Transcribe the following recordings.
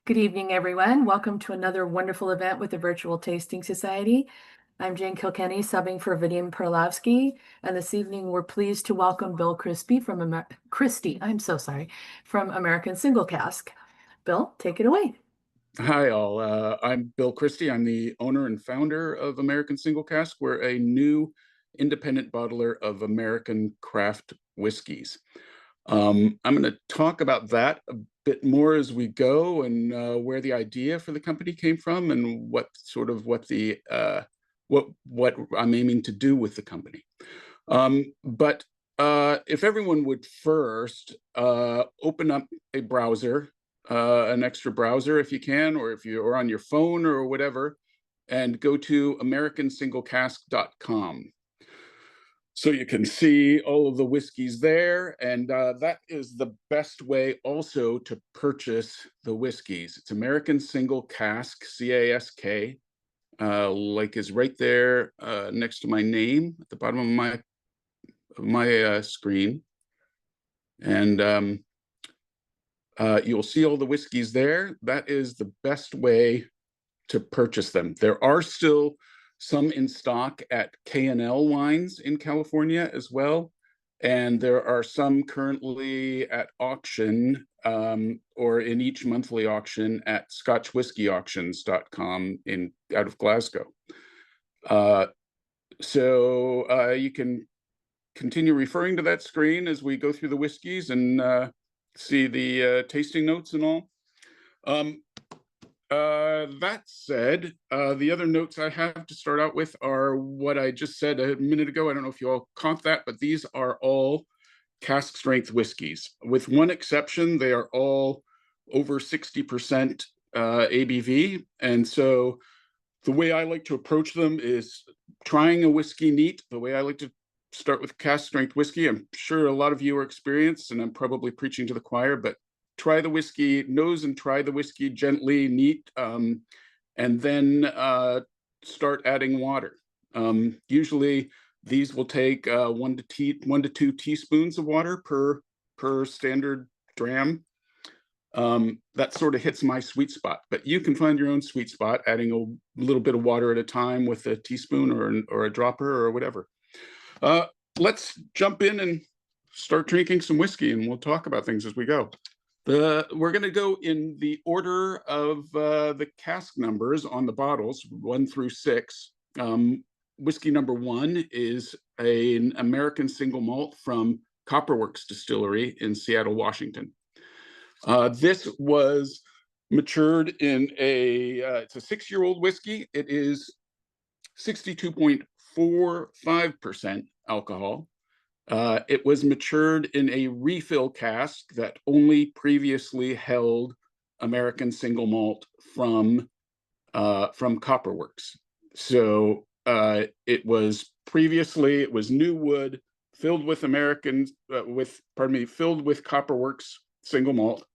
Good evening, everyone. Welcome to another wonderful event with the Virtual Tasting Society. I'm Jane Kilkenny, subbing for Vadim Perlavsky, and this evening we're pleased to welcome Bill Christy, I'm so sorry, from American Single Cask. Bill, take it away. Hi, all. I'm Bill Christy. I'm the owner and founder of American Single Cask. We're a new independent bottler of American craft whiskeys. I'm going to talk about that a bit more as we go, and where the idea for the company came from, and what I'm aiming to do with the company. But if everyone would first open up a browser, an extra browser if you can, or if you're on your phone or whatever, and go to americansinglecask.com. So you can see all of the whiskeys there, and that is the best way also to purchase the whiskeys. It's American Single Cask, C-A-S-K, like is right there next to my name at the bottom of my screen. And you'll see all the whiskeys there. That is the best way to purchase them. There are still some in stock at K&L Wines in California as well. And there are some currently at auction, or in each monthly auction at scotchwhiskeyauctions.com out of Glasgow. So you can continue referring to that screen as we go through the whiskeys and see the tasting notes and all. That said, the other notes I have to start out with are what I just said a minute ago. I don't know if you all caught that, but these are all cask strength whiskeys. With one exception, they are all over 60% ABV. And so the way I like to approach them is trying a whiskey neat. The way I like to start with cask strength whiskey, I'm sure a lot of you are experienced, and I'm probably preaching to the choir, but try the whiskey nose and try the whiskey gently, neat, and then start adding water. Usually these will take 1 to 2 teaspoons of water per standard dram. That sort of hits my sweet spot, but you can find your own sweet spot, adding a little bit of water at a time with a teaspoon or a dropper or whatever. Let's jump in and start drinking some whiskey, and we'll talk about things as we go. We're going to go in the order of the cask numbers on the bottles, 1 through 6. Whiskey number 1 is an American single malt from Copperworks Distillery in Seattle, Washington. This was matured in it's a 6-year-old whiskey. It is 62.45% alcohol. It was matured in a refill cask that only previously held American single malt from Copperworks. So it was new wood filled with filled with Copperworks single malt.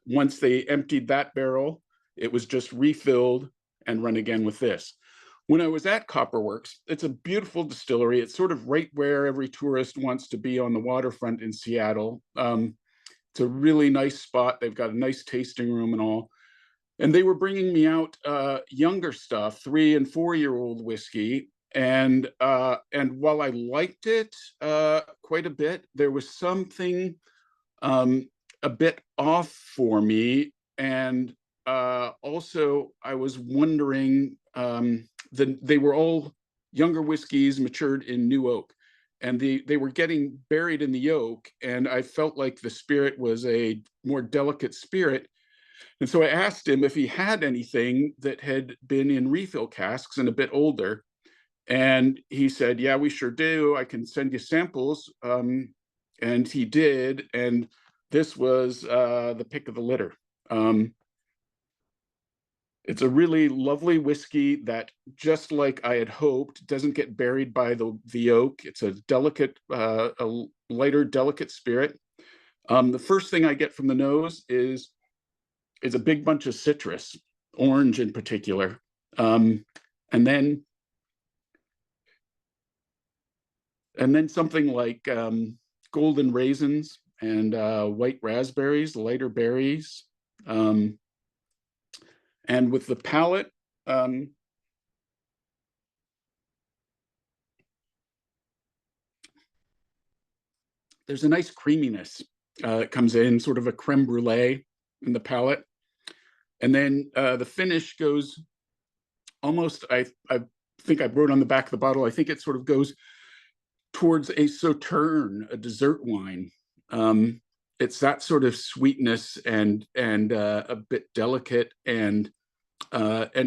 Once they emptied that barrel, it was just refilled and run again with this. When I was at Copperworks, it's a beautiful distillery. It's sort of right where every tourist wants to be, on the waterfront in Seattle. It's a really nice spot. They've got a nice tasting room and all. And they were bringing me out younger stuff, 3- and 4-year-old whiskey. And while I liked it quite a bit, there was something a bit off for me. And also, I was wondering, they were all younger whiskeys matured in new oak, and they were getting buried in the oak, and I felt like the spirit was a more delicate spirit. And so I asked him if he had anything that had been in refill casks and a bit older, and he said, yeah, we sure do, I can send you samples. And he did, and this was the pick of the litter. It's a really lovely whiskey that, just like I had hoped, doesn't get buried by the oak. It's a delicate, a lighter, delicate spirit. The first thing I get from the nose is a big bunch of citrus, orange in particular, and then something like golden raisins and white raspberries, lighter berries. And with the palate, there's a nice creaminess. It comes in sort of a creme brulee in the palate. And then the finish goes almost, I think I wrote on the back of the bottle, I think it sort of goes towards a sauterne, a dessert wine. It's that sort of sweetness and a bit delicate and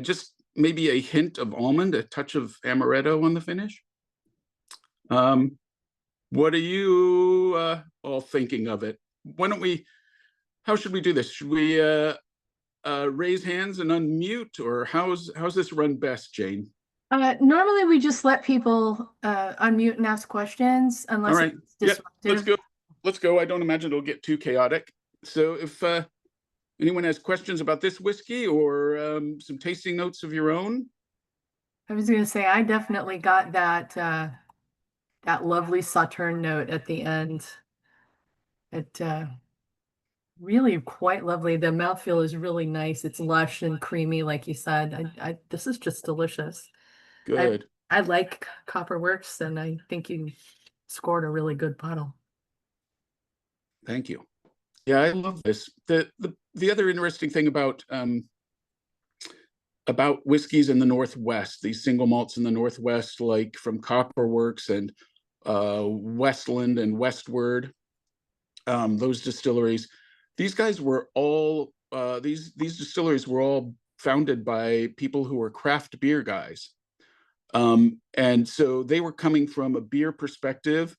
just maybe a hint of almond, a touch of amaretto on the finish. What are you all thinking of it? Why don't we? How should we do this? Should we raise hands and unmute, or how's this run best, Jane? Normally we just let people unmute and ask questions All unless right. it's Yeah, disruptive. let's go. I don't imagine it'll get too chaotic. So if anyone has questions about this whiskey or some tasting notes of your own. I was going to say I definitely got that that lovely sauterne note at the end. It really quite lovely. The mouthfeel is really nice. It's lush and creamy, like you said. This is just delicious. Good. I like Copperworks, and I think you scored a really good bottle. Thank you. Yeah, I love this. The other interesting thing about whiskeys in the Northwest, these single malts in the Northwest, like from Copperworks and Westland and Westward, those distilleries, these guys were all these distilleries were all founded by people who were craft beer guys, and so they were coming from a beer perspective,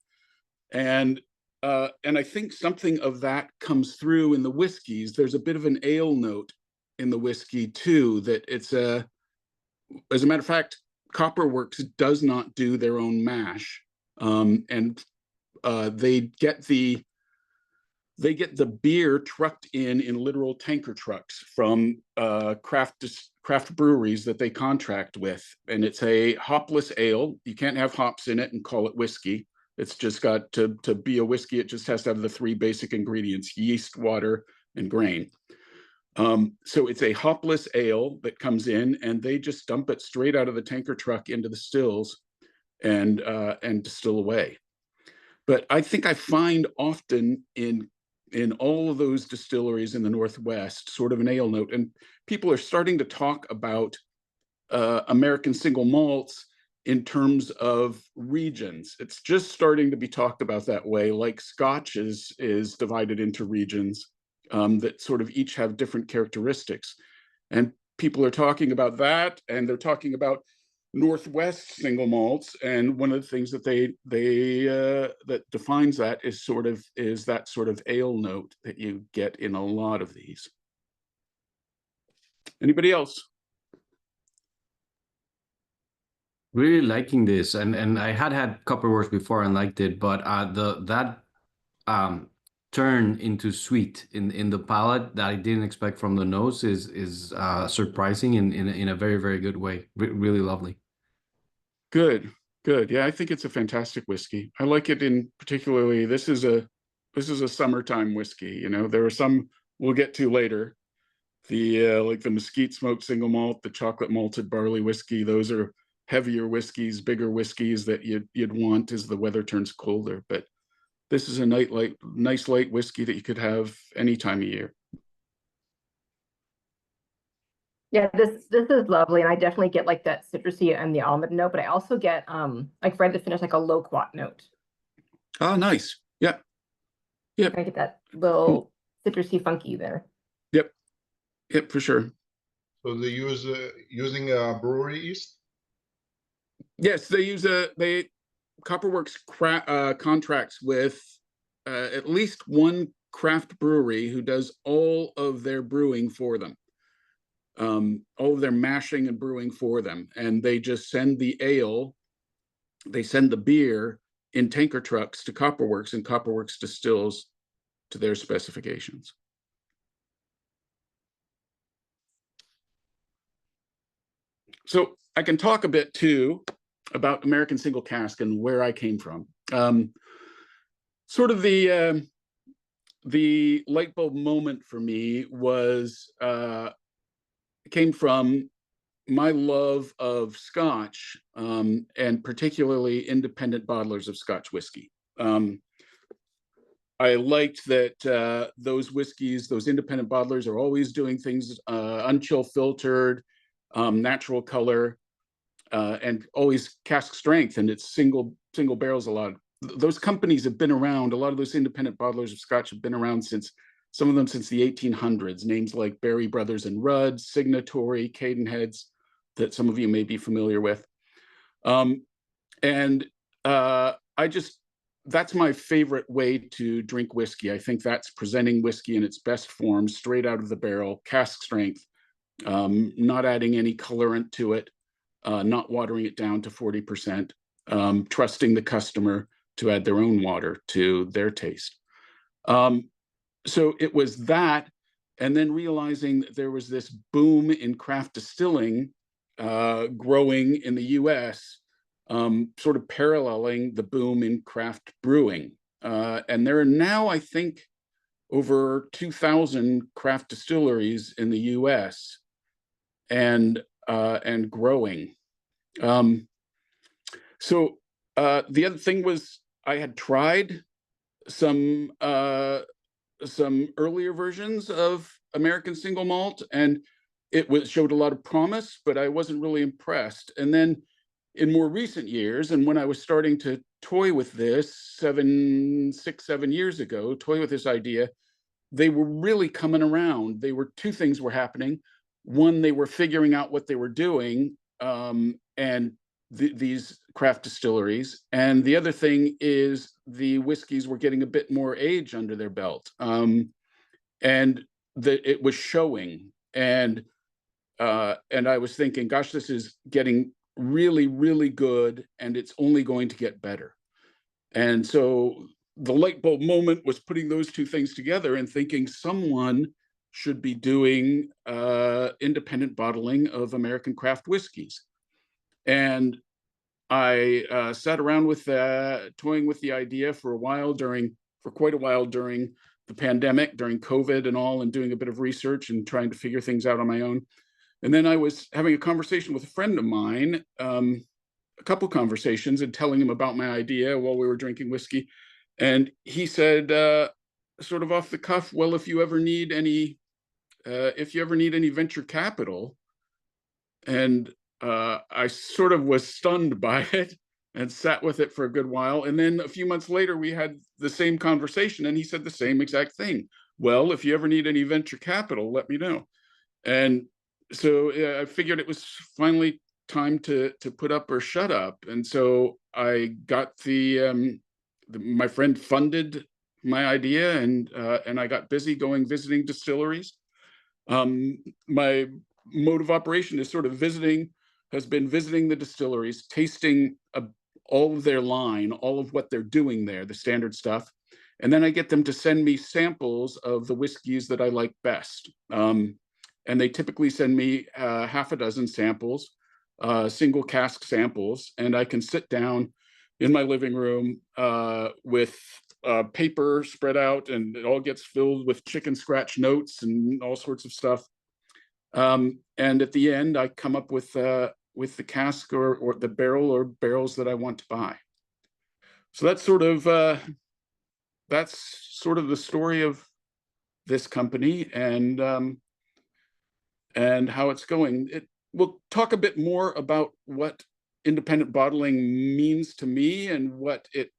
and I think something of that comes through in the whiskeys. There's a bit of an ale note in the whiskey too. That it's as a matter of fact, Copperworks does not do their own mash, and they get the beer trucked in literal tanker trucks from craft breweries that they contract with, and it's a hopless ale. You can't have hops in it and call it whiskey. It's just got to be a whiskey. It just has to have the three basic ingredients: yeast, water, and grain. So it's a hopless ale that comes in, and they just dump it straight out of the tanker truck into the stills and distill away. But I think I find often in all of those distilleries in the Northwest sort of an ale note, and people are starting to talk about American single malts in terms of regions. It's just starting to be talked about that way, like Scotch is divided into regions that sort of each have different characteristics. And people are talking about that, and they're talking about Northwest single malts. And one of the things that that defines that is that sort of ale note that you get in a lot of these. Anybody else? Really liking this, and I had Copperworks before and liked it, but that turn into sweet in the palate that I didn't expect from the nose is surprising in a very, very good way. Really lovely. Good. Yeah, I think it's a fantastic whiskey. I like it in particularly. This is a summertime whiskey. You know, there are some we'll get to later. The like the mesquite smoked single malt, the chocolate malted barley whiskey. Those are heavier whiskeys, bigger whiskeys that you'd want as the weather turns colder. But this is a nice light whiskey that you could have any time of year. Yeah, this is lovely, and I definitely get like that citrusy and the almond note, but I also get like right at the finish, like a loquat note. Oh, nice. Yeah. Yep. I get that little citrusy funky there. Yep, for sure. So they use using brewery yeast? Yes, Copperworks contracts with at least one craft brewery who does all of their brewing for them, all of their mashing and brewing for them, and they just send the ale, they send the beer in tanker trucks to Copperworks, and Copperworks distills to their specifications. So I can talk a bit too about American Single Cask and where I came from. Sort of the light bulb moment for me was came from my love of Scotch, and particularly independent bottlers of Scotch whiskey. I liked that those whiskeys, those independent bottlers are always doing things unchill filtered, natural color, and always cask strength, and it's single barrels a lot. Those companies have been around. A lot of those independent bottlers of Scotch have been around since, some of them since the 1800s. Names like Berry Brothers and Rudd, Signatory, Cadenheads, that some of you may be familiar with. That's my favorite way to drink whiskey. I think that's presenting whiskey in its best form, straight out of the barrel, cask strength, not adding any colorant to it, not watering it down to 40%, trusting the customer to add their own water to their taste. So it was that, and then realizing that there was this boom in craft distilling growing in the US, sort of paralleling the boom in craft brewing. And there are now, I think, over 2,000 craft distilleries in the US, and growing. So the other thing was, I had tried some earlier versions of American single malt, and it showed a lot of promise, but I wasn't really impressed. And then in more recent years, and when I was starting to toy with this 6, 7 years ago, toy with this idea, they were really coming around. Two things were happening. One, they were figuring out what they were doing, and these craft distilleries. And the other thing is the whiskeys were getting a bit more age under their belt, and it was showing. And I was thinking, gosh, this is getting really, really good, and it's only going to get better. And so the light bulb moment was putting those two things together and thinking someone should be doing independent bottling of American craft whiskeys. And I sat around with toying with the idea for quite a while during the pandemic, during COVID and all, and doing a bit of research and trying to figure things out on my own. And then I was having a conversation with a friend of mine, a couple conversations, and telling him about my idea while we were drinking whiskey. And he said, sort of off the cuff, well, if you ever need any venture capital. And I sort of was stunned by it and sat with it for a good while. And then a few months later, we had the same conversation, and he said the same exact thing. Well, if you ever need any venture capital, let me know. And so I figured it was finally time to put up or shut up. And so I got my friend funded my idea, and I got busy visiting distilleries. My mode of operation is has been visiting the distilleries, tasting all of their line, all of what they're doing there, the standard stuff. And then I get them to send me samples of the whiskeys that I like best. And they typically send me half a dozen samples, single cask samples, and I can sit down in my living room with paper spread out, and it all gets filled with chicken scratch notes and all sorts of stuff. And at the end, I come up with the cask or the barrel or barrels that I want to buy. So that's sort of the story of this company, and how it's going. We'll talk a bit more about what independent bottling means to me and what it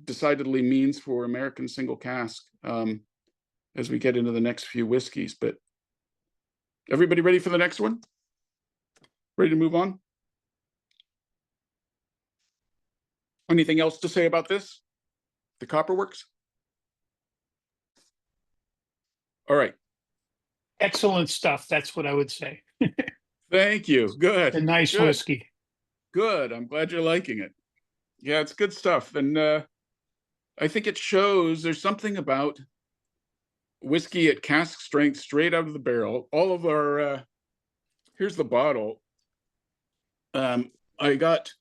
decidedly means for American single cask as we get into the next few whiskeys. But everybody ready for the next one? Ready to move on? Anything else to say about this? The Copperworks? All right. Excellent stuff. That's what I would say. Thank you. Good. A nice Good. whiskey. Good. I'm glad you're liking it. Yeah, it's good stuff. And I think it shows there's something about whiskey at cask strength, straight out of the barrel. All of our, here's the bottle. I got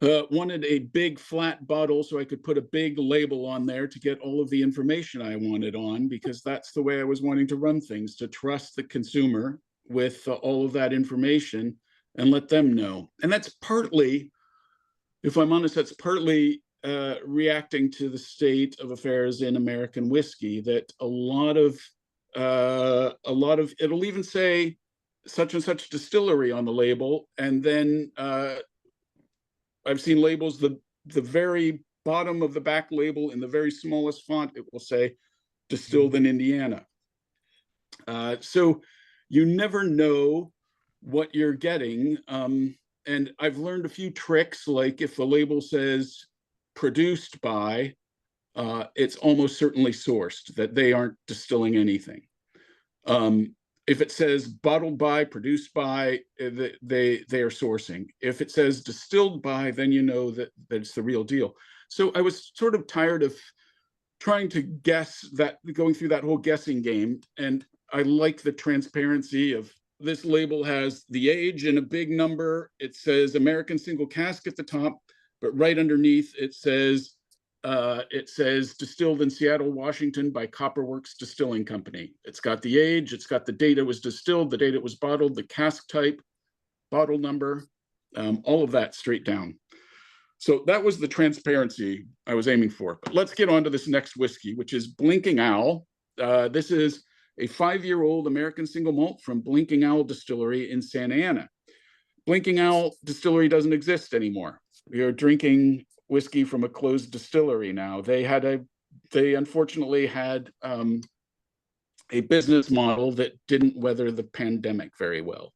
Wanted a big flat bottle so I could put a big label on there to get all of the information I wanted on, because that's the way I was wanting to run things, to trust the consumer with all of that information and let them know. And that's partly, if I'm honest, that's partly reacting to the state of affairs in American whiskey, that a lot of it'll even say such and such distillery on the label, and then I've seen labels, the very bottom of the back label in the very smallest font, it will say distilled in Indiana. So you never know what you're getting. And I've learned a few tricks, like if the label says produced by, it's almost certainly sourced, that they aren't distilling anything. If it says bottled by, produced by, they are sourcing. If it says distilled by, then you know that it's the real deal. So I was sort of tired of trying to guess that, going through that whole guessing game. And I like the transparency of this label has the age in a big number. It says American single cask at the top, but right underneath it says distilled in Seattle, Washington by Copperworks Distilling Company. It's got the age, it's got the date it was distilled, the date it was bottled, the cask type, bottle number, all of that straight down. So that was the transparency I was aiming for. But let's get on to this next whiskey, which is Blinking Owl. This is a 5-year-old American single malt from Blinking Owl Distillery in Santa Ana. Blinking Owl Distillery doesn't exist anymore. We are drinking whiskey from a closed distillery now. They unfortunately had a business model that didn't weather the pandemic very well.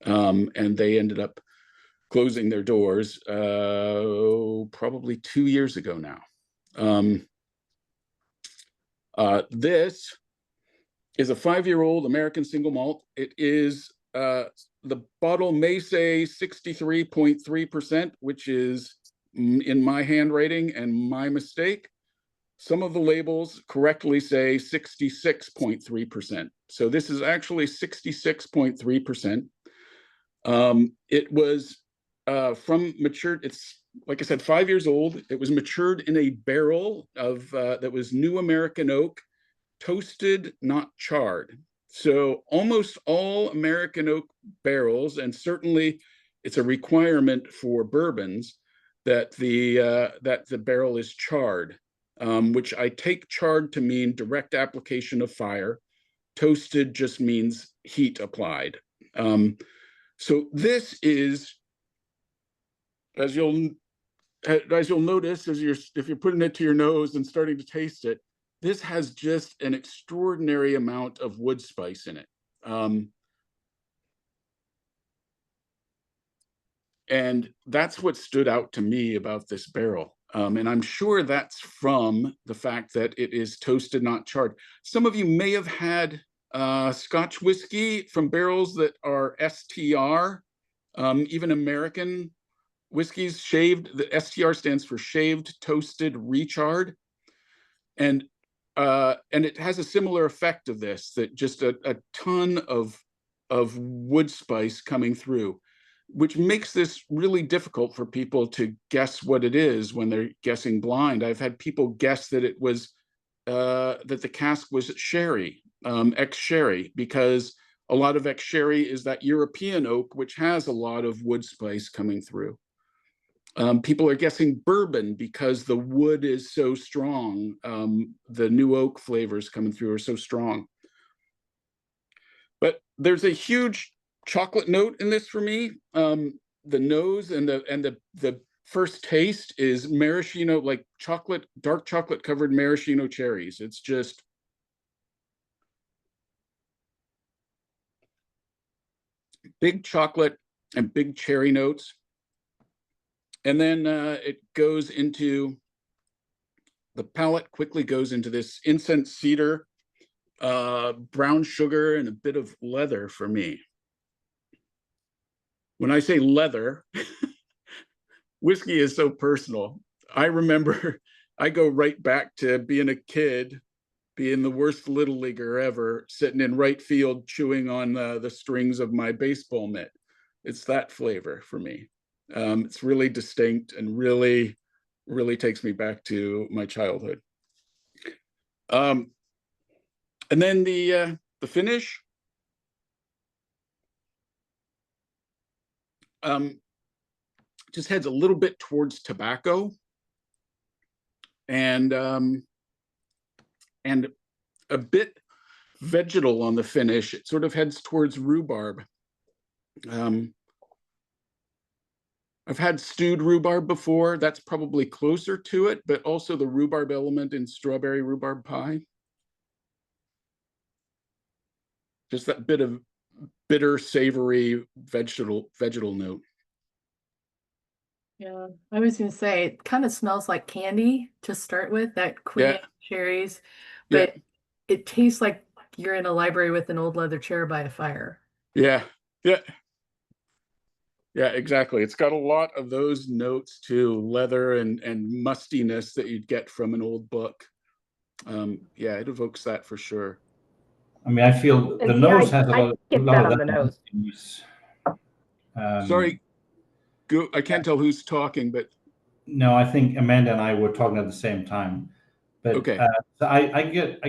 And they ended up closing their doors probably 2 years ago now. This is a 5-year-old American single malt. It is, the bottle may say 63.3%, which is in my handwriting and my mistake. Some of the labels correctly say 66.3%. So this is actually 66.3%. It was from matured, it's like I said, 5 years old. It was matured in a barrel of that was new American oak, toasted, not charred. So almost all American oak barrels, and certainly it's a requirement for bourbons, that the barrel is charred, which I take charred to mean direct application of fire. Toasted just means heat applied. So this is, as you'll notice, if you're putting it to your nose and starting to taste it, this has just an extraordinary amount of wood spice in it. And that's what stood out to me about this barrel. And I'm sure that's from the fact that it is toasted, not charred. Some of you may have had Scotch whiskey from barrels that are STR, even American whiskeys shaved. The STR stands for shaved, toasted, recharred. And it has a similar effect of this, that just a ton of wood spice coming through, which makes this really difficult for people to guess what it is when they're guessing blind. I've had people guess that it was that the cask was sherry, ex-sherry, because a lot of ex-sherry is that European oak, which has a lot of wood spice coming through. People are guessing bourbon because the wood is so strong. The new oak flavors coming through are so strong. But there's a huge chocolate note in this for me. The nose and the first taste is maraschino, like chocolate, dark chocolate covered maraschino cherries. It's just big chocolate and big cherry notes. And then it goes into, the palate quickly goes into this incense cedar, brown sugar, and a bit of leather for me. When I say leather, whiskey is so personal. I remember, I go right back to being a kid, being the worst little leaguer ever, sitting in right field, chewing on the strings of my baseball mitt. It's that flavor for me. It's really distinct and really, really takes me back to my childhood. And then the finish. Just heads a little bit towards tobacco, and a bit vegetal on the finish. It sort of heads towards rhubarb. I've had stewed rhubarb before. That's probably closer to it, but also the rhubarb element in strawberry rhubarb pie. Just that bit of bitter, savory vegetal note. Yeah, I was gonna say it kind of smells like candy to start with, that queen cherries, Yeah. but it tastes like you're in a library with an old leather chair by a fire. Yeah. Yeah. Yeah, exactly. It's got a lot of those notes too, leather and mustiness that you'd get from an old book. Yeah, it evokes that for sure. I mean, I feel the And nose yeah, has a I lot get of that on that the nose. mustiness. Sorry, I can't tell who's talking, but No, I think Amanda and I were talking at the same time. But okay. So I get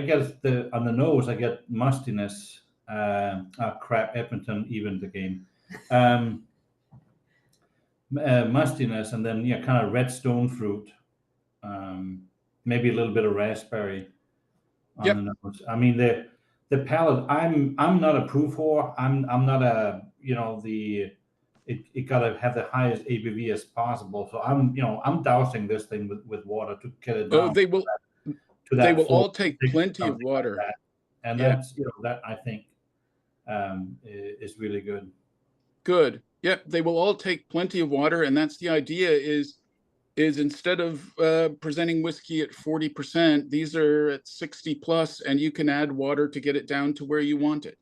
on the nose, I get mustiness. Crap, Edmonton even the game. Mustiness, and then kind of red stone fruit. Maybe a little bit of raspberry on Yep. the nose. I mean the palate. I'm not a proof whore. I'm not a it got to have the highest ABV as possible. So I'm dousing this thing with water to get it down. Oh, they will all take plenty of water. Like that. And that's that I think is really good. Good. Yeah, they will all take plenty of water, and that's the idea. Is instead of presenting whiskey at 40%, these are at 60 plus, and you can add water to get it down to where you want it.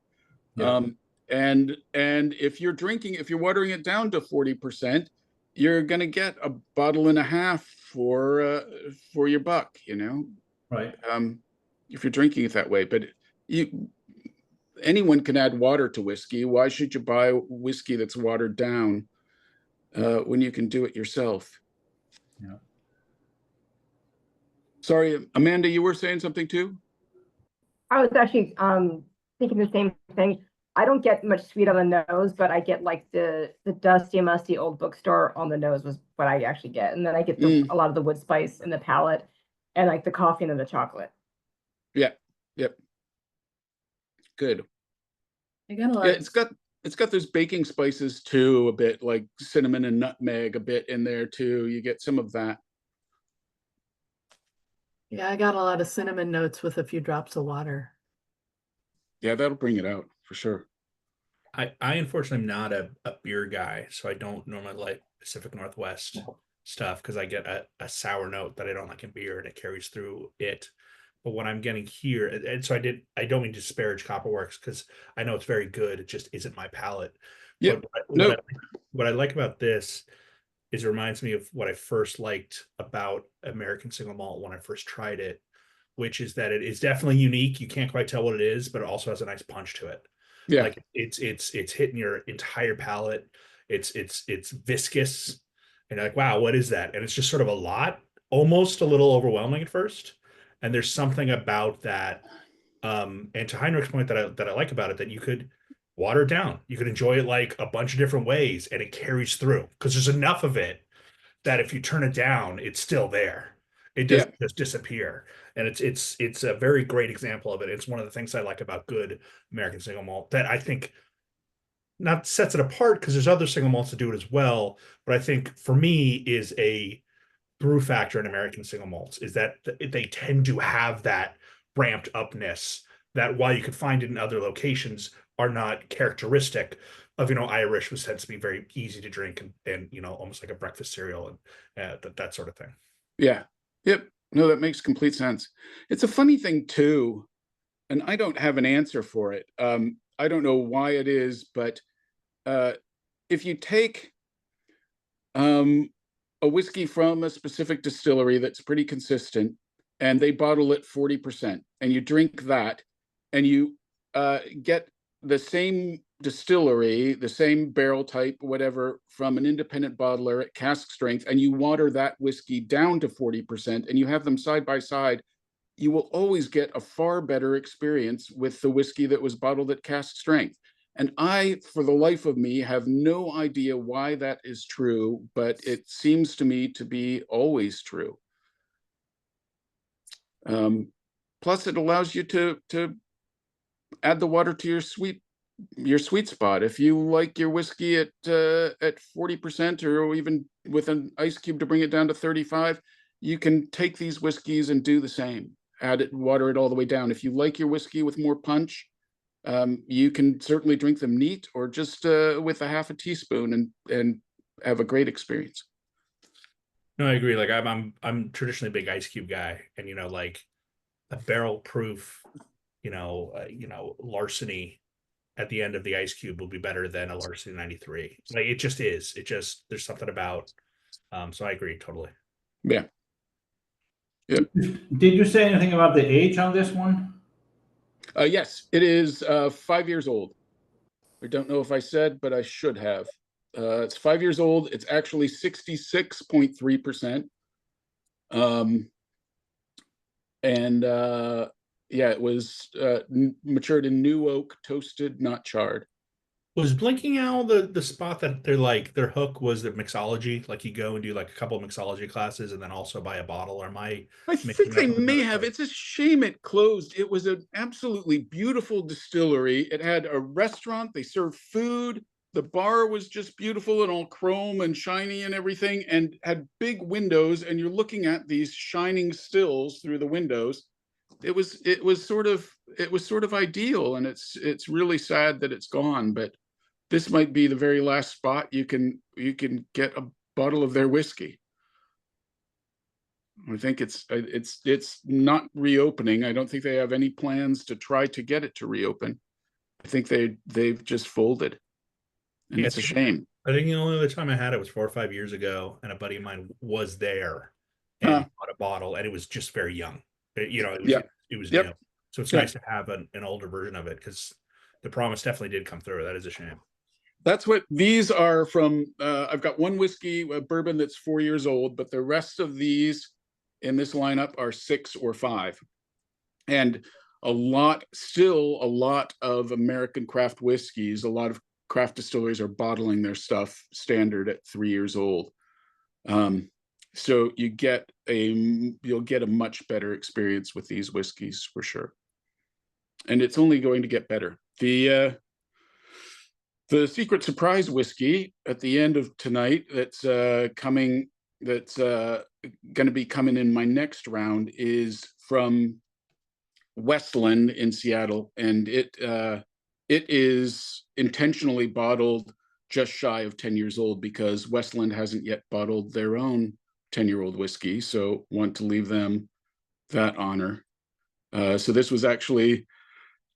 Yeah. And if you're watering it down to 40%, you're going to get a bottle and a half for your buck, Right. if you're drinking it that way. But anyone can add water to whiskey. Why should you buy whiskey that's watered down when you can do it yourself? Yeah. Sorry, Amanda, you were saying something too? I was actually thinking the same thing. I don't get much sweet on the nose, but I get like the dusty, musty old bookstore on the nose was what I actually get. And then I get a lot of the wood spice in the palate and like the coffee and then the chocolate. Yeah. Yep. Good. I got a lot. Yeah, it's got those baking spices too, a bit like cinnamon and nutmeg, a bit in there too. You get some of that. Yeah, I got a lot of cinnamon notes with a few drops of water. Yeah, that'll bring it out for sure. I unfortunately am not a beer guy, so I don't normally like Pacific Northwest stuff because I get a sour note that I don't like in beer and it carries through it. But what I'm getting here, and so I don't mean to disparage Copperworks because I know it's very good. It just isn't my palate. Yeah. But what I like about this is it reminds me of what I first liked about American single malt when I first tried it, which is that it is definitely unique. You can't quite tell what it is, but it also has a nice punch to it. Yeah. Like it's hitting your entire palate. It's viscous. And you're like, wow, what is that? And it's just sort of a lot, almost a little overwhelming at first. And there's something about that. And to Heinrich's point that I like about it, that you could water it down. You could enjoy it like a bunch of different ways and it carries through because there's enough of it that if you turn it down, it's still there. It doesn't just disappear. And it's a very great example of it. It's one of the things I like about good American single malt that I think not sets it apart because there's other single malts that do it as well. But I think for me is a brew factor in American single malts is that they tend to have that ramped upness that while you could find it in other locations are not characteristic of, Irish, which tends to be very easy to drink and almost like a breakfast cereal and that sort of thing. Yeah. Yep. No, that makes complete sense. It's a funny thing too, and I don't have an answer for it. I don't know why it is, but if you take a whiskey from a specific distillery that's pretty consistent and they bottle it 40% and you drink that and you get the same distillery, the same barrel type, whatever, from an independent bottler at cask strength, and you water that whiskey down to 40%, and you have them side by side, you will always get a far better experience with the whiskey that was bottled at cask strength. And I, for the life of me, have no idea why that is true, but it seems to me to be always true. Plus, it allows you to add the water to your sweet spot. If you like your whiskey at 40%, or even with an ice cube to bring it down to 35, you can take these whiskeys and do the same. Add it, water it all the way down. If you like your whiskey with more punch, you can certainly drink them neat, or just with a half a teaspoon, and have a great experience. No, I agree. Like I'm traditionally a big ice cube guy, and like a barrel proof, larceny at the end of the ice cube will be better than a larceny 93. Like it just is. There's something about. So I agree totally. Yeah. Did you say anything about the age on this one? Yes, it is 5 years old. I don't know if I said, but I should have. It's 5 years old. It's actually 66.3%. Yeah, it was matured in new oak, toasted, not charred. Was Blinking Owl the spot that their hook was the mixology? Like you go and do like a couple of mixology classes and then also buy a bottle? Or am I think they may have. It's a shame it closed. It was an absolutely beautiful distillery. It had a restaurant. They served food. The bar was just beautiful and all chrome and shiny and everything, and had big windows, and you're looking at these shining stills through the windows. It was sort of ideal, and it's really sad that it's gone, but this might be the very last spot you can get a bottle of their whiskey. I think it's not reopening. I don't think they have any plans to try to get it to reopen. I think they've just folded, and it's a shame. I think the only other time I had it was 4 or 5 years ago, and a buddy of mine was there and bought a bottle, and it was just very young. It was new. So it's nice to have an older version of it, because the promise definitely did come through. That is a shame. That's what these are from. I've got one whiskey, a bourbon that's 4 years old, but the rest of these in this lineup are 6 or 5. And a lot of American craft whiskeys, a lot of craft distilleries are bottling their stuff standard at 3 years old. So you'll get a much better experience with these whiskeys for sure. And it's only going to get better. The secret surprise whiskey at the end of tonight that's going to be coming in my next round is from Westland in Seattle, and it is intentionally bottled just shy of 10 years old, because Westland hasn't yet bottled their own 10-year-old whiskey, so want to leave them that honor. So this was actually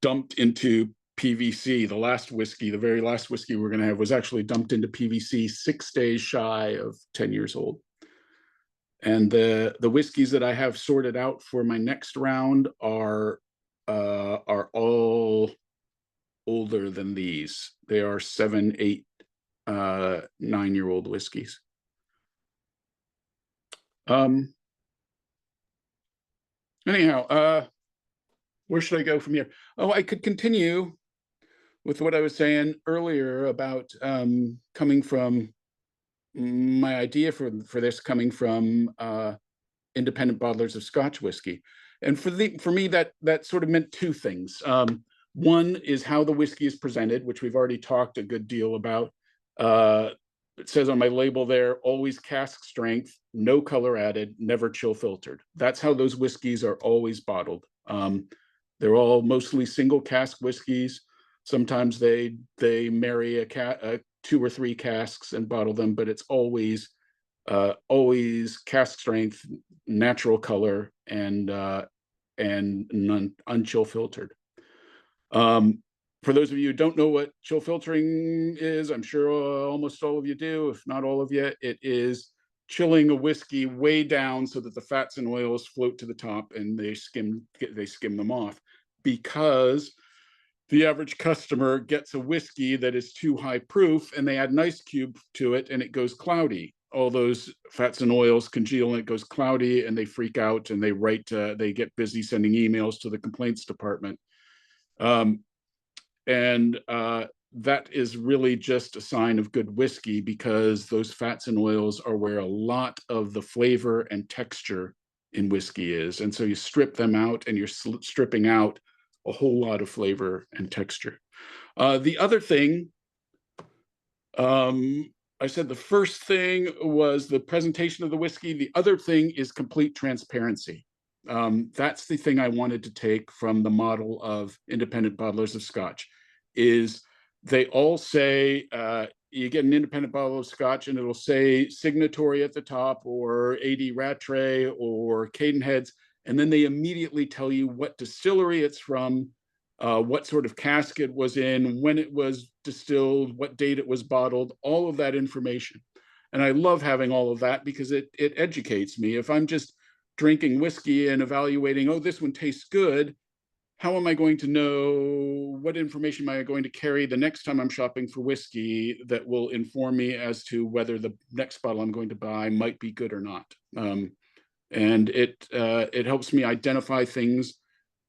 dumped into PVC. The very last whiskey we're going to have was actually dumped into PVC 6 days shy of 10 years old. And the whiskeys that I have sorted out for my next round are all older than these. They are 7, 8, 9-year-old whiskeys. Anyhow, where should I go from here? Oh, I could continue with what I was saying earlier about coming from my idea for this coming from independent bottlers of Scotch whiskey. And for me, that sort of meant two things. One is how the whiskey is presented, which we've already talked a good deal about. It says on my label there, always cask strength, no color added, never chill filtered. That's how those whiskeys are always bottled. They're all mostly single cask whiskeys. Sometimes they marry a 2 or 3 casks and bottle them, but it's always cask strength, natural color, and unchill filtered. For those of you who don't know what chill filtering is, I'm sure almost all of you do, if not all of you. It is chilling a whiskey way down so that the fats and oils float to the top and they skim them off, because the average customer gets a whiskey that is too high proof and they add an ice cube to it and it goes cloudy. All those fats and oils congeal and it goes cloudy and they freak out and they get busy sending emails to the complaints department. That is really just a sign of good whiskey, because those fats and oils are where a lot of the flavor and texture in whiskey is. And so you strip them out and you're stripping out a whole lot of flavor and texture. The other thing, I said the first thing was the presentation of the whiskey. The other thing is complete transparency. That's the thing I wanted to take from the model of independent bottlers of Scotch, is they all say, you get an independent bottle of Scotch and it'll say signatory at the top, or AD Rattray or Cadenheads, and then they immediately tell you what distillery it's from, what sort of cask it was in, when it was distilled, what date it was bottled, all of that information. And I love having all of that because it educates me. If I'm just drinking whiskey and evaluating, oh, this one tastes good, how am I going to know, what information am I going to carry the next time I'm shopping for whiskey that will inform me as to whether the next bottle I'm going to buy might be good or not? And it helps me identify things,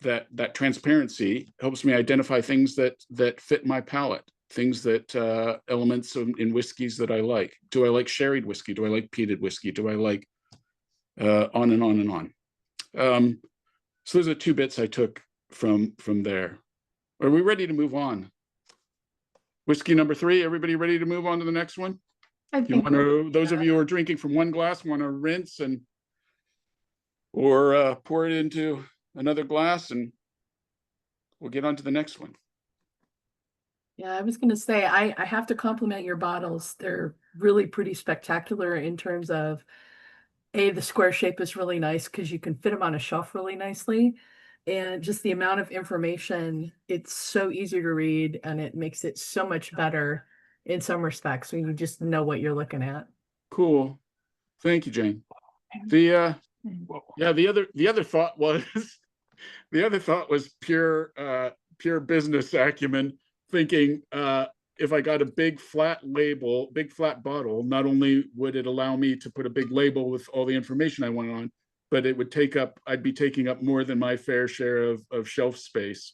that transparency helps me identify things that fit my palate, things that elements in whiskeys that I like. Do I like sherried whiskey? Do I like peated whiskey? Do I like on and on and on? So those are 2 bits I took from there. Are we ready to move on? Whiskey number 3, everybody ready to move on to the next one? You want to, those of you who are drinking from one glass want to rinse or pour it into another glass, and we'll get on to the next one. Yeah, I was going to say, I have to compliment your bottles. They're really pretty spectacular in terms of, the square shape is really nice because you can fit them on a shelf really nicely. And just the amount of information, it's so easy to read, and it makes it so much better in some respects when you just know what you're looking at. Cool. Thank you, Jane. The other thought was pure business acumen, thinking if I got a big flat bottle, not only would it allow me to put a big label with all the information I want on, but it would I'd be taking up more than my fair share of shelf space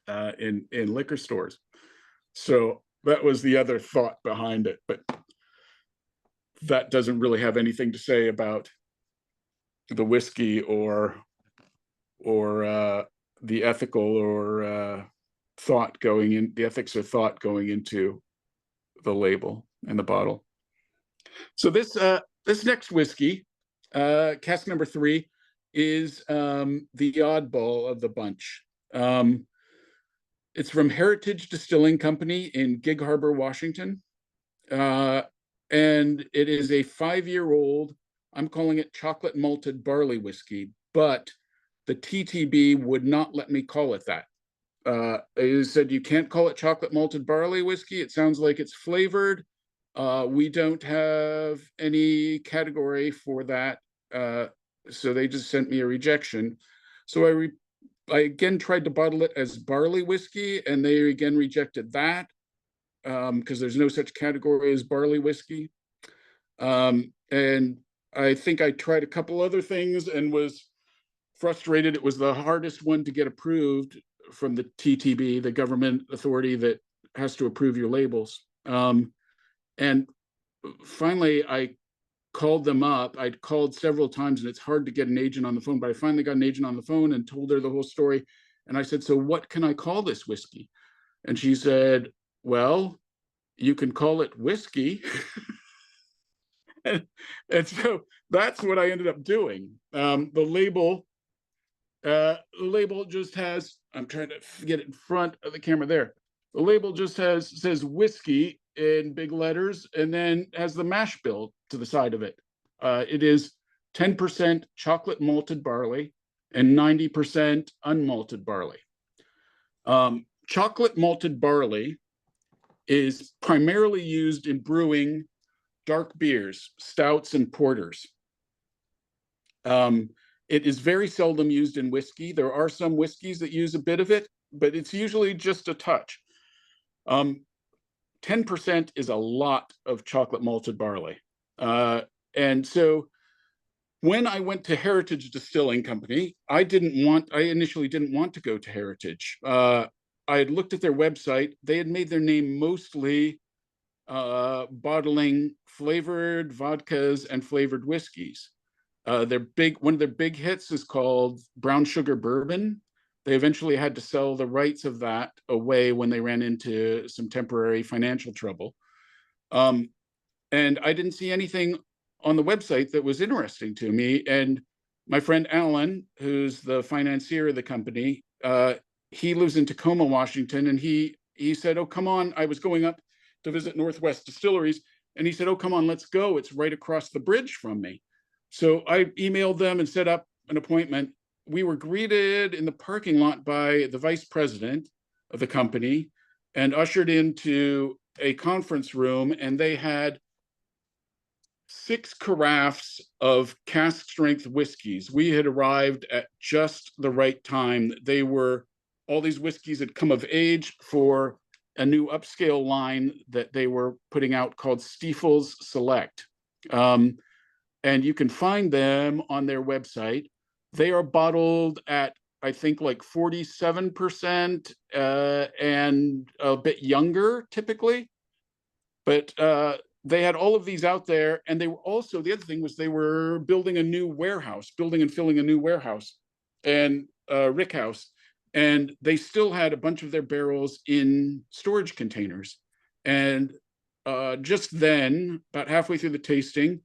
in liquor stores. So that was the other thought behind it, but that doesn't really have anything to say about the whiskey or the ethical or thought going in, the ethics or thought going into the label and the bottle. So this next whiskey, cask number 3, is the oddball of the bunch. It's from Heritage Distilling Company in Gig Harbor, Washington. And it is a 5-year-old, I'm calling it chocolate malted barley whiskey, but the TTB would not let me call it that. It said, you can't call it chocolate malted barley whiskey. It sounds like it's flavored. We don't have any category for that. So they just sent me a rejection. So I again tried to bottle it as barley whiskey, and they again rejected that because there's no such category as barley whiskey. And I think I tried a couple other things and was frustrated. It was the hardest one to get approved from the TTB, the government authority that has to approve your labels. And finally, I called them up. I'd called several times, and it's hard to get an agent on the phone, but I finally got an agent on the phone and told her the whole story. And I said, so what can I call this whiskey? And she said, well, you can call it whiskey. and so that's what I ended up doing. The label just has, I'm trying to get it in front of the camera there. The label just says whiskey in big letters, and then has the mash bill to the side of it. It is 10% chocolate malted barley and 90% unmalted barley. Chocolate malted barley is primarily used in brewing dark beers, stouts, and porters. It is very seldom used in whiskey. There are some whiskeys that use a bit of it, but it's usually just a touch. 10% is a lot of chocolate malted barley. And so when I went to Heritage Distilling Company, I initially didn't want to go to Heritage. I had looked at their website. They had made their name mostly bottling flavored vodkas and flavored whiskeys. One of their big hits is called Brown Sugar Bourbon. They eventually had to sell the rights of that away when they ran into some temporary financial trouble. And I didn't see anything on the website that was interesting to me. And my friend Alan, who's the financier of the company, he lives in Tacoma, Washington, and he said, "Oh, come on." I was going up to visit Northwest Distilleries, and he said, "Oh, come on, let's go. It's right across the bridge from me." So I emailed them and set up an appointment. We were greeted in the parking lot by the vice president of the company and ushered into a conference room, and they had 6 carafes of cask strength whiskeys. We had arrived at just the right time. All these whiskeys had come of age for a new upscale line that they were putting out called Stiefels Select. And you can find them on their website. They are bottled at, I think, like 47% and a bit younger typically. But they had all of these out there, and they were also, the other thing was they were building and filling a new warehouse and rick house, and they still had a bunch of their barrels in storage containers. And just then, about halfway through the tasting,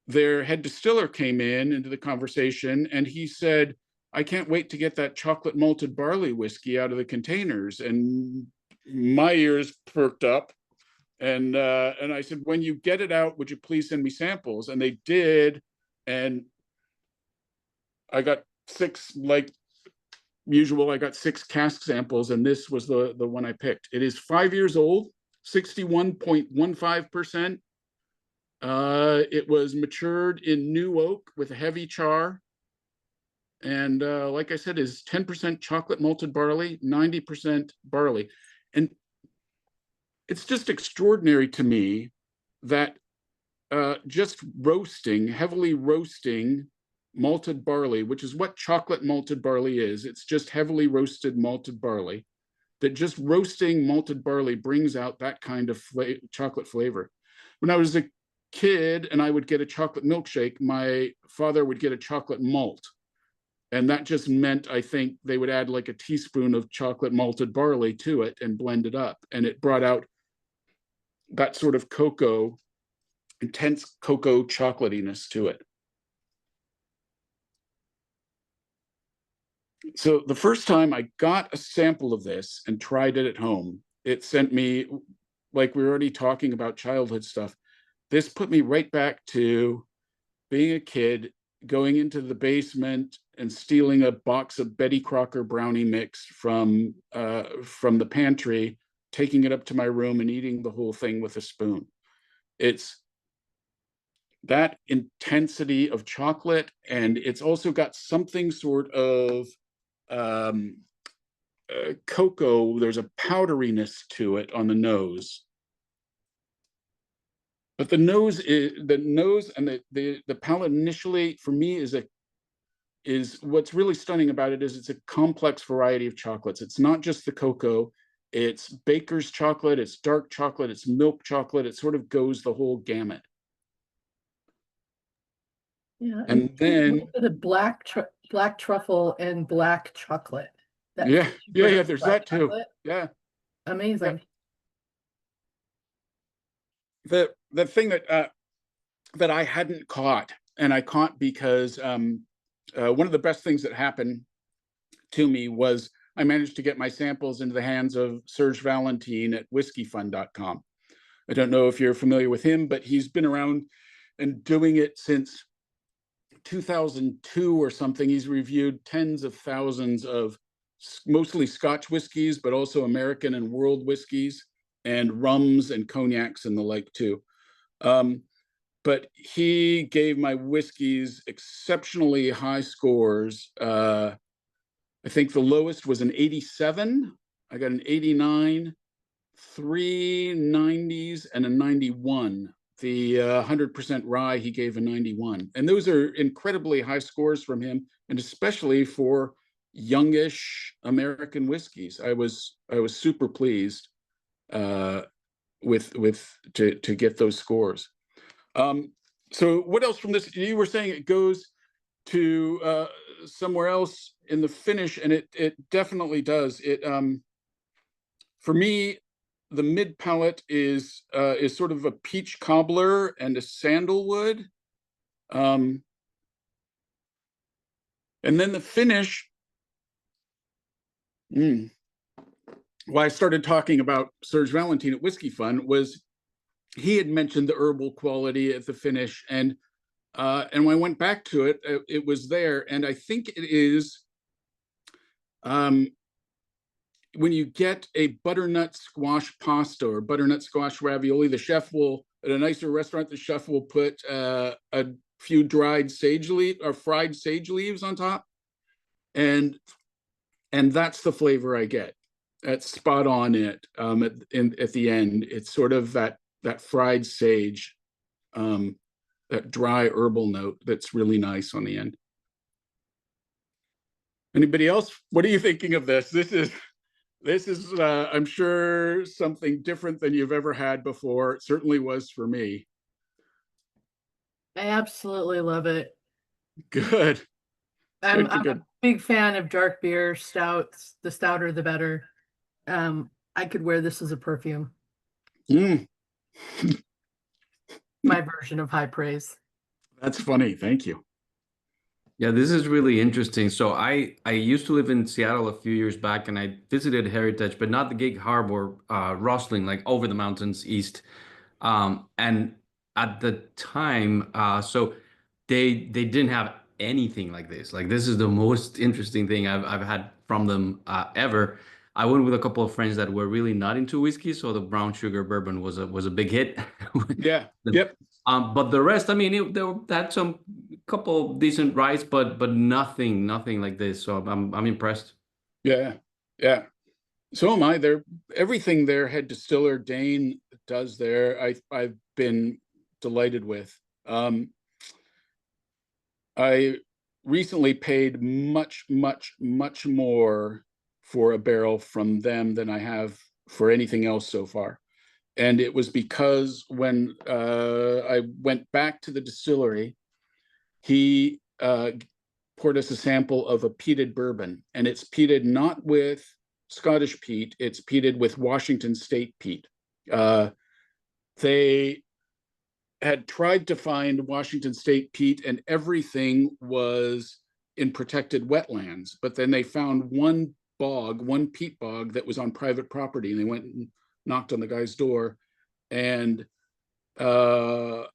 their head distiller came into the conversation, and he said, "I can't wait to get that chocolate malted barley whiskey out of the containers." And my ears perked up. And I said, "When you get it out, would you please send me samples?" And they did. And I got 6, like usual, I got 6 cask samples, and this was the one I picked. It is 5 years old, 61.15%. It was matured in new oak with a heavy char. And like I said, is 10% chocolate malted barley, 90% barley. And it's just extraordinary to me that just heavily roasting malted barley, which is what chocolate malted barley is. It's just heavily roasted malted barley, that just roasting malted barley brings out that kind of chocolate flavor. When I was a kid and I would get a chocolate milkshake, my father would get a chocolate malt. And that just meant, I think, they would add like a teaspoon of chocolate malted barley to it and blend it up. And it brought out that sort of intense cocoa chocolatiness to it. So the first time I got a sample of this and tried it at home, it sent me, like we were already talking about childhood stuff, this put me right back to being a kid, going into the basement and stealing a box of Betty Crocker brownie mix from the pantry, taking it up to my room and eating the whole thing with a spoon. It's that intensity of chocolate, and it's also got something sort of cocoa. There's a powderiness to it on the nose. But the nose and the palate initially for me is what's really stunning about it is it's a complex variety of chocolates. It's not just the cocoa, it's baker's chocolate, it's dark chocolate, it's milk chocolate. It sort of goes the whole gamut. Yeah, And then the black truffle and black chocolate. Yeah, there's that too. Chocolate. Yeah. Amazing. Yeah. The thing that I hadn't caught, and I caught because one of the best things that happened to me was I managed to get my samples into the hands of Serge Valentine at whiskeyfund.com. I don't know if you're familiar with him, but he's been around and doing it since 2002 or something. He's reviewed tens of thousands of mostly Scotch whiskeys, but also American and world whiskeys and rums and cognacs and the like too. but he gave my whiskeys exceptionally high scores. I think the lowest was an 87. I got an 89, 3 90s, and a 91. The 100% rye, he gave a 91. And those are incredibly high scores from him, and especially for youngish American whiskeys. I was super pleased to get those scores. So what else from this? You were saying it goes to somewhere else in the finish, and it definitely does. It for me, the mid palate is sort of a peach cobbler and a sandalwood, and then the finish. Why I started talking about Serge Valentine at Whiskey Fun was he had mentioned the herbal quality at the finish, and when I went back to it, it was there. And I think it is when you get a butternut squash pasta or butternut squash ravioli, the chef will, at a nicer restaurant, the chef will put a few dried sage leaf or fried sage leaves on top, and that's the flavor I get. That's spot on it. At the end, it's sort of that fried sage, that dry herbal note that's really nice on the end. Anybody else? What are you thinking of this? This is I'm sure something different than you've ever had before. It certainly was for me. I absolutely love it. Good. I'm Good. a big fan of dark beer stouts. The stouter, the better. I could wear this as a perfume. My version of high praise. That's funny. Thank you. Yeah, this is really interesting. So I used to live in Seattle a few years back, and I visited Heritage, but not the Gig Harbor, Rosslyn, like over the mountains east. And at the time, so they didn't have anything like this. Like, this is the most interesting thing I've had from them ever. I went with a couple of friends that were really not into whiskey, so the brown sugar bourbon was a big hit. Yeah. Yep. But the rest, I mean, they had some couple decent rides, but nothing like this. So I'm impressed. Yeah. So am I. Everything their head distiller Dane does there, I've been delighted with. I recently paid much more for a barrel from them than I have for anything else so far. And it was because when I went back to the distillery, he poured us a sample of a peated bourbon, and it's peated not with Scottish peat, it's peated with Washington State peat. They had tried to find Washington State peat, and everything was in protected wetlands, but then they found one peat bog that was on private property, and they went and knocked on the guy's door. And the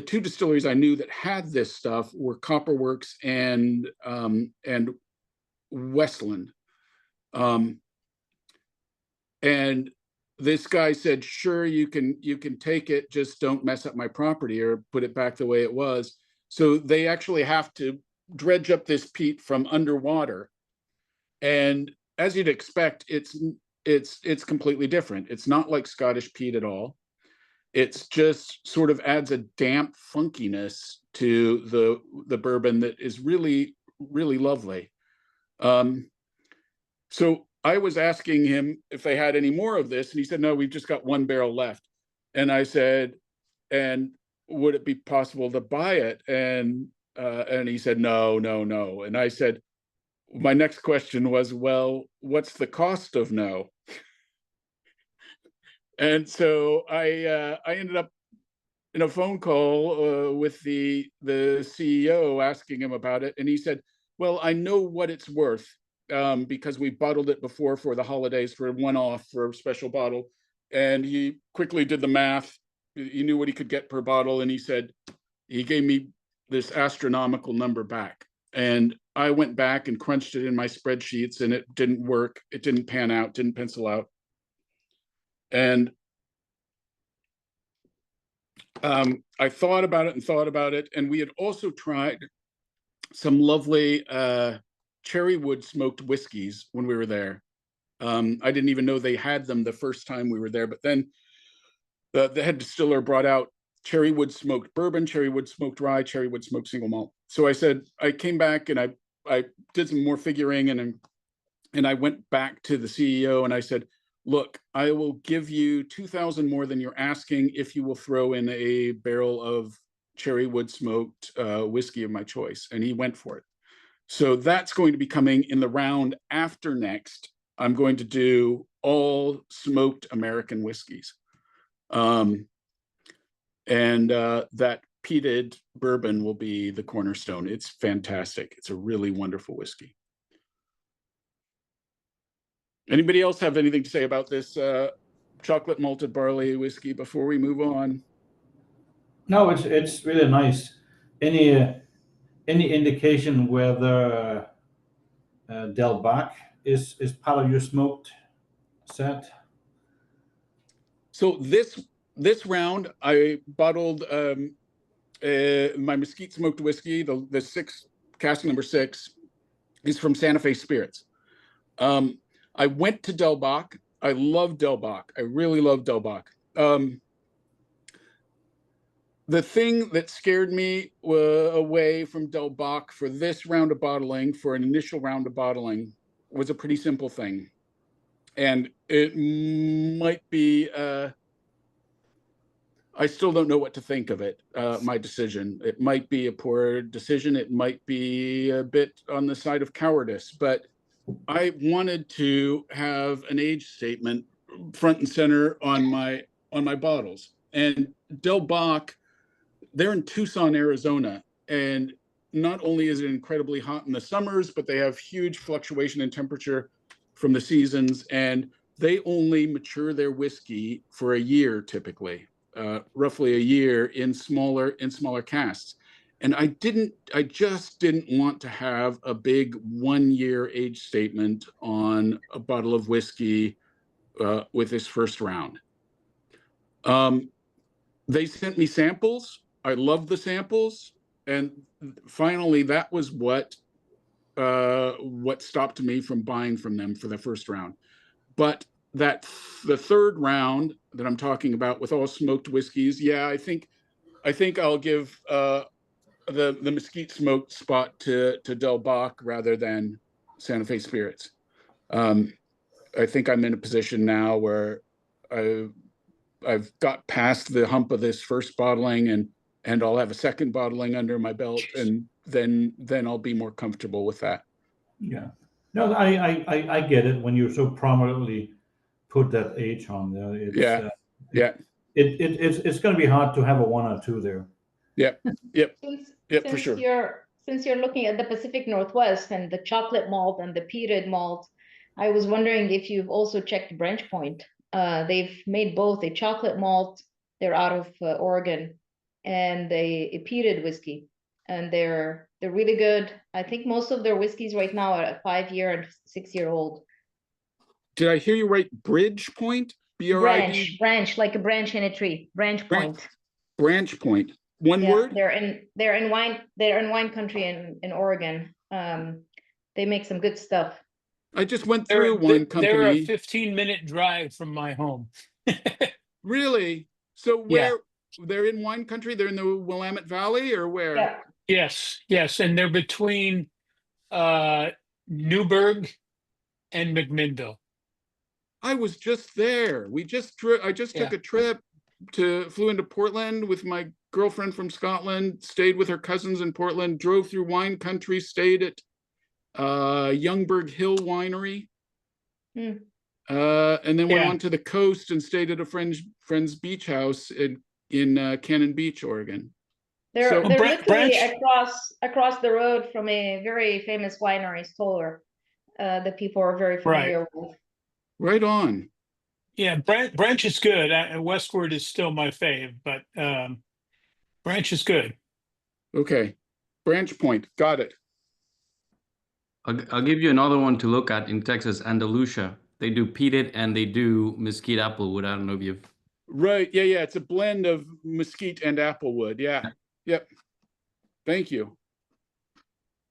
two distilleries I knew that had this stuff were Copperworks and Westland. And this guy said, sure, you can take it, just don't mess up my property or put it back the way it was. So they actually have to dredge up this peat from underwater. And as you'd expect, it's completely different. It's not like Scottish peat at all. It's just sort of adds a damp funkiness to the bourbon that is really lovely. So I was asking him if they had any more of this, and he said, no, we've just got one barrel left. And I said, and would it be possible to buy it? And he said, no. And I said, my next question was, well, what's the cost of no? And so I ended up in a phone call with the CEO asking him about it. And he said, well, I know what it's worth because we bottled it before for the holidays for a one-off, for a special bottle. And he quickly did the math. He knew what he could get per bottle. And he said, he gave me this astronomical number back. And I went back and crunched it in my spreadsheets, and it didn't work. It didn't pan out, didn't pencil out. And I thought about it and thought about it, and we had also tried some lovely cherry wood smoked whiskeys when we were there. I didn't even know they had them the first time we were there, but then the head distiller brought out cherry wood smoked bourbon, cherry wood smoked rye, cherry wood smoked single malt. So I said, I came back and I did some more figuring, and I went back to the CEO and I said, look, I will give you 2,000 more than you're asking if you will throw in a barrel of cherry wood smoked whiskey of my choice. And he went for it. So that's going to be coming in the round after next. I'm going to do all smoked American whiskeys. And that peated bourbon will be the cornerstone. It's fantastic. It's a really wonderful whiskey. Anybody else have anything to say about this chocolate malted barley whiskey before we move on? No, it's really nice. Any indication whether Del Bac is part of your smoked set? So this round, I bottled my mesquite smoked whiskey. The six cask number 6 is from Santa Fe Spirits. I went to Del Bac. I love Del Bac. I really love Del Bac. The thing that scared me away from Del Bac for this round of bottling, for an initial round of bottling, was a pretty simple thing. And it might be, I still don't know what to think of it, my decision. It might be a poor decision. It might be a bit on the side of cowardice, but I wanted to have an age statement front and center on my bottles. And Del Bac, they're in Tucson, Arizona, and not only is it incredibly hot in the summers, but they have huge fluctuation in temperature from the seasons, and they only mature their whiskey for a year typically, roughly a year in smaller casks. And I just didn't want to have a big 1-year age statement on a bottle of whiskey with this first round. They sent me samples. I love the samples. And finally, that was what stopped me from buying from them for the first round. But the third round that I'm talking about with all smoked whiskeys, yeah, I think I'll give the mesquite smoked spot to Del Bac rather than Santa Fe Spirits. I think I'm in a position now where I've got past the hump of this first bottling, and I'll have a second bottling under my belt, and then I'll be more comfortable with that. Yeah. No, I get it when you so prominently put that age on there. It's going to be hard to have a 1 or 2 there. Yep, for sure. Since you're looking at the Pacific Northwest and the chocolate malt and the peated malt, I was wondering if you've also checked Branch Point. They've made both a chocolate malt, they're out of Oregon, and a peated whiskey, and they're really good. I think most of their whiskeys right now are 5-year and 6-year-old. Did I hear you right? Bridge Point? B-R-I-D? Branch, like a branch in a tree. Branch Point. Branch Point. One word? They're in wine country in Oregon. They make some good stuff. I just went through one company. They're a 15-minute drive from my home. Really? So where they're in wine country? They're in the Willamette Valley, or where? Yeah. Yes, and they're between Newburgh and McMinnville. I was just there. I just took a trip flew into Portland with my girlfriend from Scotland, stayed with her cousins in Portland, drove through wine country, stayed at Youngberg Hill Winery, and then went on to the coast and stayed at a friend's beach house in Cannon Beach, Oregon. They're literally across the road from a very famous winery, Stoller, that people are very familiar with. Right on. Yeah, Branch is good. Westward is still my fave, but Branch is good. Okay, Branch Point, got it. I'll give you another one to look at in Texas, Andalusia. They do peated and they do mesquite applewood. I don't know if you've Right. Yeah, yeah. It's a blend of mesquite and applewood. Yeah. Yep. Thank you.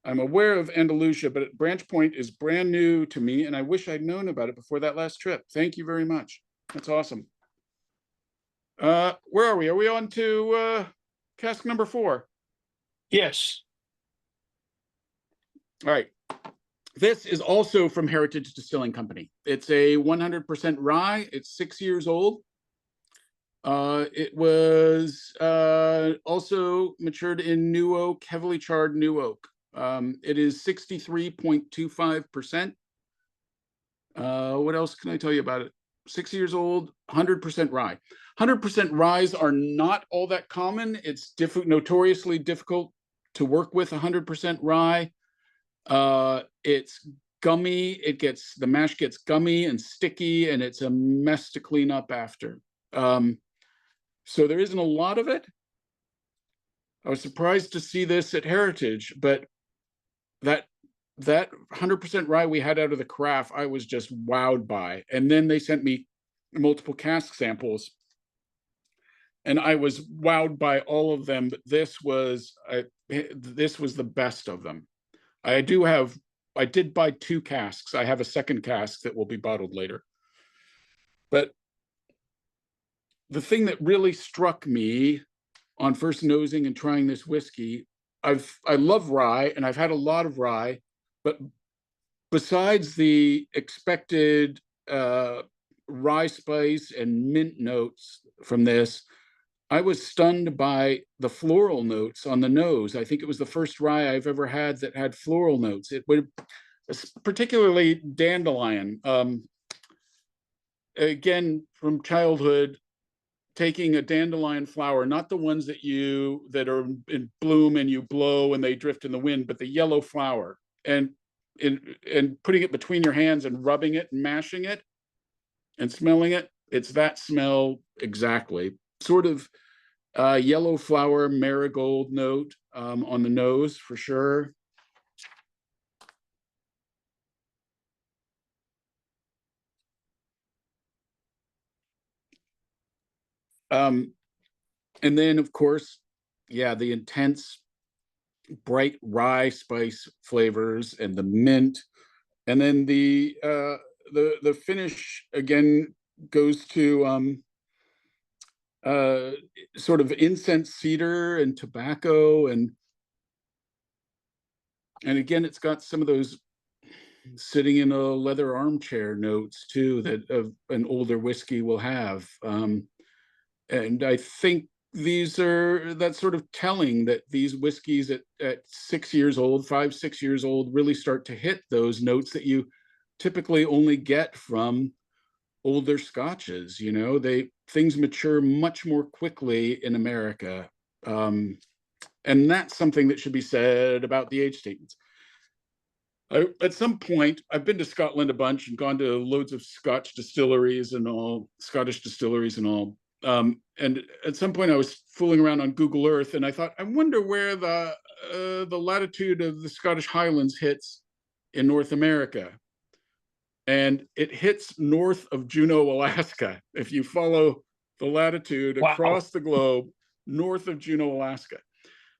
I'm aware of Andalusia, but Branch Point is brand new to me, and I wish I'd known about it before that last trip. Thank you very much. That's awesome. Where are we? Are we on to cask number 4? Yes. All right. This is also from Heritage Distilling Company. It's a 100% rye. It's 6 years old. It was also matured in new oak, heavily charred new oak. It is 63.25%. What else can I tell you about it? 6 years old, 100% rye. 100% ryes are not all that common. It's notoriously difficult to work with 100% rye. It's gummy. The mash gets gummy and sticky, and it's a mess to clean up after. So there isn't a lot of it. I was surprised to see this at Heritage, but that 100% rye we had out of the craft, I was just wowed by. And then they sent me multiple cask samples, and I was wowed by all of them. But this was the best of them. I did buy 2 casks. I have a second cask that will be bottled later. But the thing that really struck me on first nosing and trying this whiskey, I love rye, and I've had a lot of rye, but besides the expected rye spice and mint notes from this, I was stunned by the floral notes on the nose. I think it was the first rye I've ever had that had floral notes. It would, particularly dandelion. Again, from childhood, taking a dandelion flower, not the ones that are in bloom and you blow and they drift in the wind, but the yellow flower, and putting it between your hands and rubbing it and mashing it and smelling it. It's that smell exactly. Sort of yellow flower marigold note on the nose for sure. And then, of course, yeah, the intense bright rye spice flavors and the mint, and then the finish again goes to sort of incense, cedar, and tobacco, and again, it's got some of those sitting in a leather armchair notes too that an older whiskey will have. And I think that's sort of telling that these whiskeys at 6 years old, 5, 6 years old, really start to hit those notes that you typically only get from older scotches. Things mature much more quickly in America. And that's something that should be said about the age statements. At some point, I've been to Scotland a bunch and gone to loads of Scottish distilleries and all. And at some point I was fooling around on Google Earth, and I thought, I wonder where the latitude of the Scottish Highlands hits in North America. And it hits north of Juneau, Alaska. If you follow the latitude across the globe, north of Juneau, Alaska.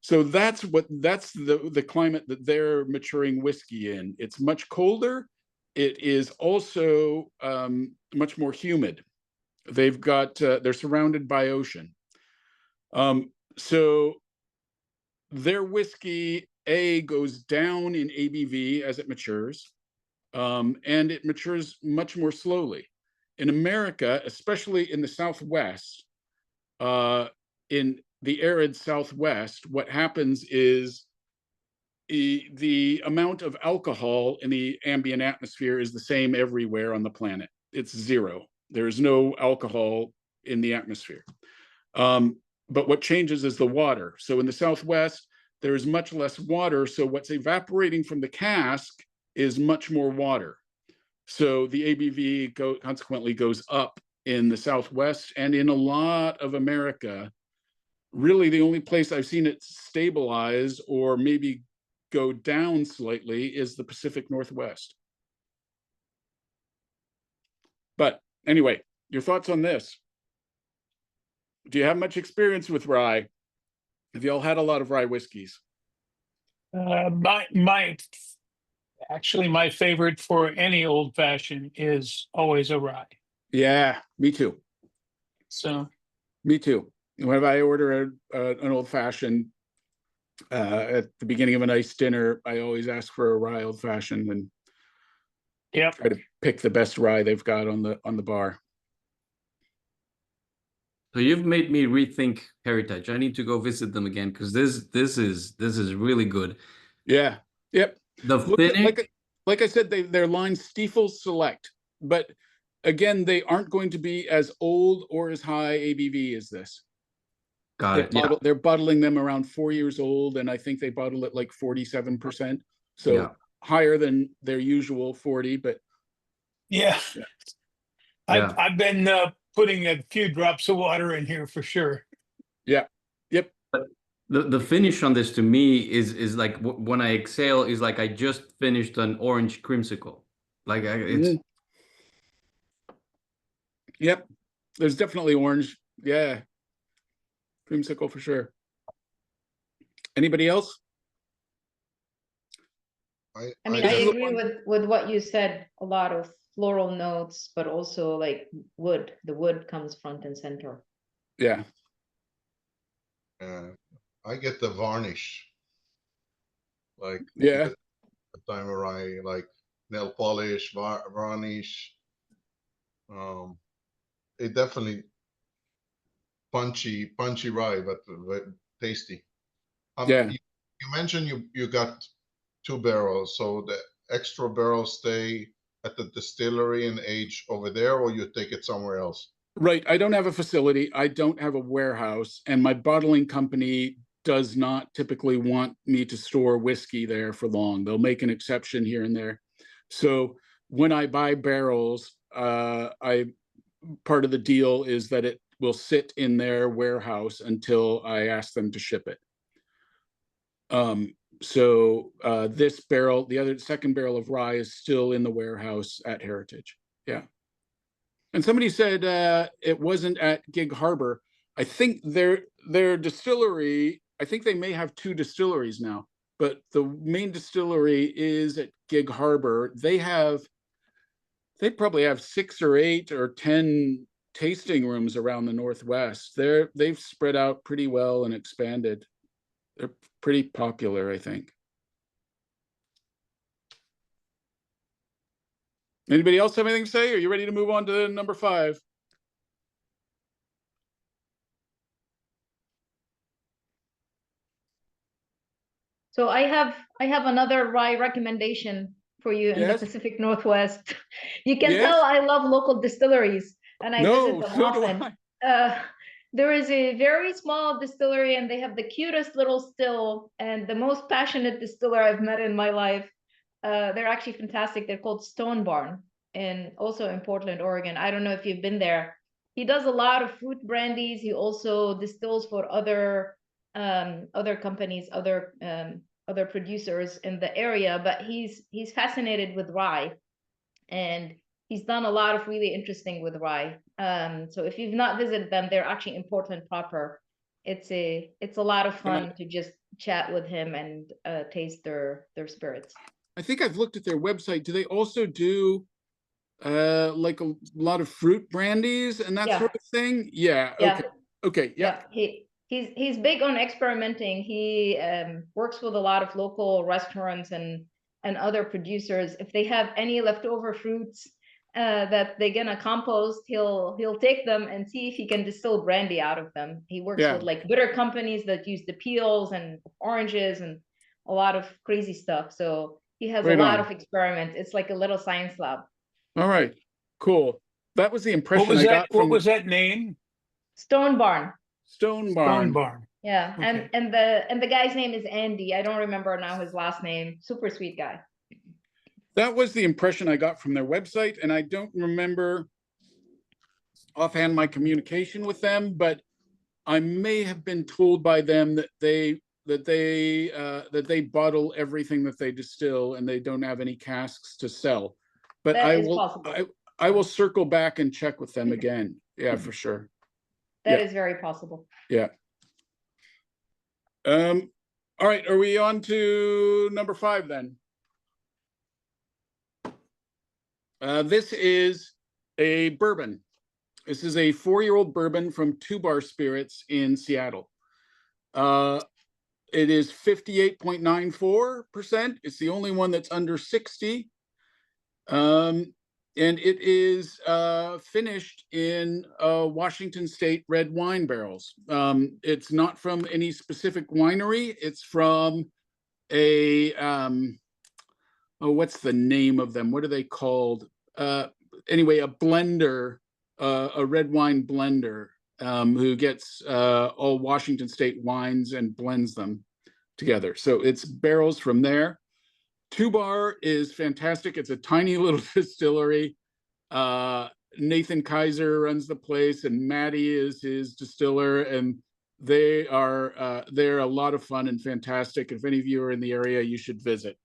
So that's the climate that they're maturing whiskey in. It's much colder. It is also much more humid. They're surrounded by ocean. So their whiskey goes down in ABV as it matures, and it matures much more slowly. In America, especially in the Southwest, in the arid Southwest, what happens is the amount of alcohol in the ambient atmosphere is the same everywhere on the planet. It's 0. There's no alcohol in the atmosphere. But what changes is the water. So in the Southwest, there is much less water. So what's evaporating from the cask is much more water. So the ABV consequently goes up in the Southwest and in a lot of America. Really, the only place I've seen it stabilize or maybe go down slightly is the Pacific Northwest. But anyway, your thoughts on this? Do you have much experience with rye? Have you all had a lot of rye whiskeys? Actually, my favorite for any old fashioned is always a rye. Yeah, me too. So Me too. Whenever I order an old fashioned at the beginning of a nice dinner, I always ask for a rye old fashioned and yep. try to pick the best rye they've got on the bar. So you've made me rethink Heritage. I need to go visit them again because this is really good. Yeah. Yep. The finish, like I said, they're line Stiefel Select, but again, they aren't going to be as old or as high ABV as this. got it. Yeah. They're bottling them around 4 years old, and I think they bottle it like 47%. So Yeah. higher than their usual 40, but Yeah. Yeah. I've been putting a few drops of water in here for sure. yeah. Yep. The finish on this to me is like when I exhale is like I just finished an orange creamsicle. Like it's Yep. There's definitely orange. Yeah. Creamsicle for sure. Anybody else? I mean, I agree with what you said, a lot of floral notes, but also like wood. The wood comes front and center. Yeah. I get the varnish, like Yeah. the time of rye, like nail polish, varnish. It definitely punchy rye, but tasty. Yeah. You mentioned you got 2 barrels, so the extra barrels stay at the distillery and age over there, or you take it somewhere else? Right. I don't have a facility. I don't have a warehouse, and my bottling company does not typically want me to store whiskey there for long. They'll make an exception here and there. So when I buy barrels, part of the deal is that it will sit in their warehouse until I ask them to ship it. So this barrel, the second barrel of rye, is still in the warehouse at Heritage. Yeah. And somebody said it wasn't at Gig Harbor. I think their distillery, I think they may have 2 distilleries now, but the main distillery is at Gig Harbor. They probably have 6 or 8 or 10 tasting rooms around the Northwest. They've spread out pretty well and expanded. They're pretty popular, I think. Anybody else have anything to say? Are you ready to move on to number 5? So I have another rye recommendation for you in the Yes. Pacific Northwest. You can Yes. tell I love local distilleries and I visit them so do often. I. There is a very small distillery and they have the cutest little still and the most passionate distiller I've met in my life. They're actually fantastic. They're called Stone Barn, and also in Portland, Oregon. I don't know if you've been there. He does a lot of fruit brandies. He also distills for other companies, other producers in the area, but he's fascinated with rye, and he's done a lot of really interesting with rye. So if you've not visited them, they're actually in Portland proper. It's a lot of fun to just chat with him and taste their spirits. I think I've looked at their website. Do they also do like a lot of fruit brandies and that sort of thing? Yeah. Okay. Okay. Yeah. He's big on experimenting. He works with a lot of local restaurants and other producers. If they have any leftover fruits that they're gonna compost, he'll take them and see if he can distill brandy out of them. He works with like bitter companies that use the peels and oranges and a lot of crazy stuff. So he has a lot of experiments. It's like a little science lab. All right, cool. That was the impression I got from. What was that name? Stone Barn. Stone Barn. Stone Barn. Yeah, okay. and the guy's name is Andy. I don't remember now his last name. Super sweet guy. That was the impression I got from their website, and I don't remember offhand my communication with them, but I may have been told by them that they bottle everything that they distill and they don't have any casks to sell. But that is possible. I will circle back and check with them again. Yeah, for sure. That Yeah. is very possible. Yeah. All right, are we on to number 5 then? This is a bourbon. This is a 4-year-old bourbon from 2 Bar Spirits in Seattle. It is 58.94%. It's the only one that's under 60. And it is finished in Washington State red wine barrels. It's not from any specific winery. It's from a what's the name of them? What are they called? Anyway, a blender, a red wine blender, who gets all Washington State wines and blends them together. So it's barrels from there. 2 Bar is fantastic. It's a tiny little distillery. Nathan Kaiser runs the place, and Maddie is his distiller, and they're a lot of fun and fantastic. If any of you are in the area, you should visit.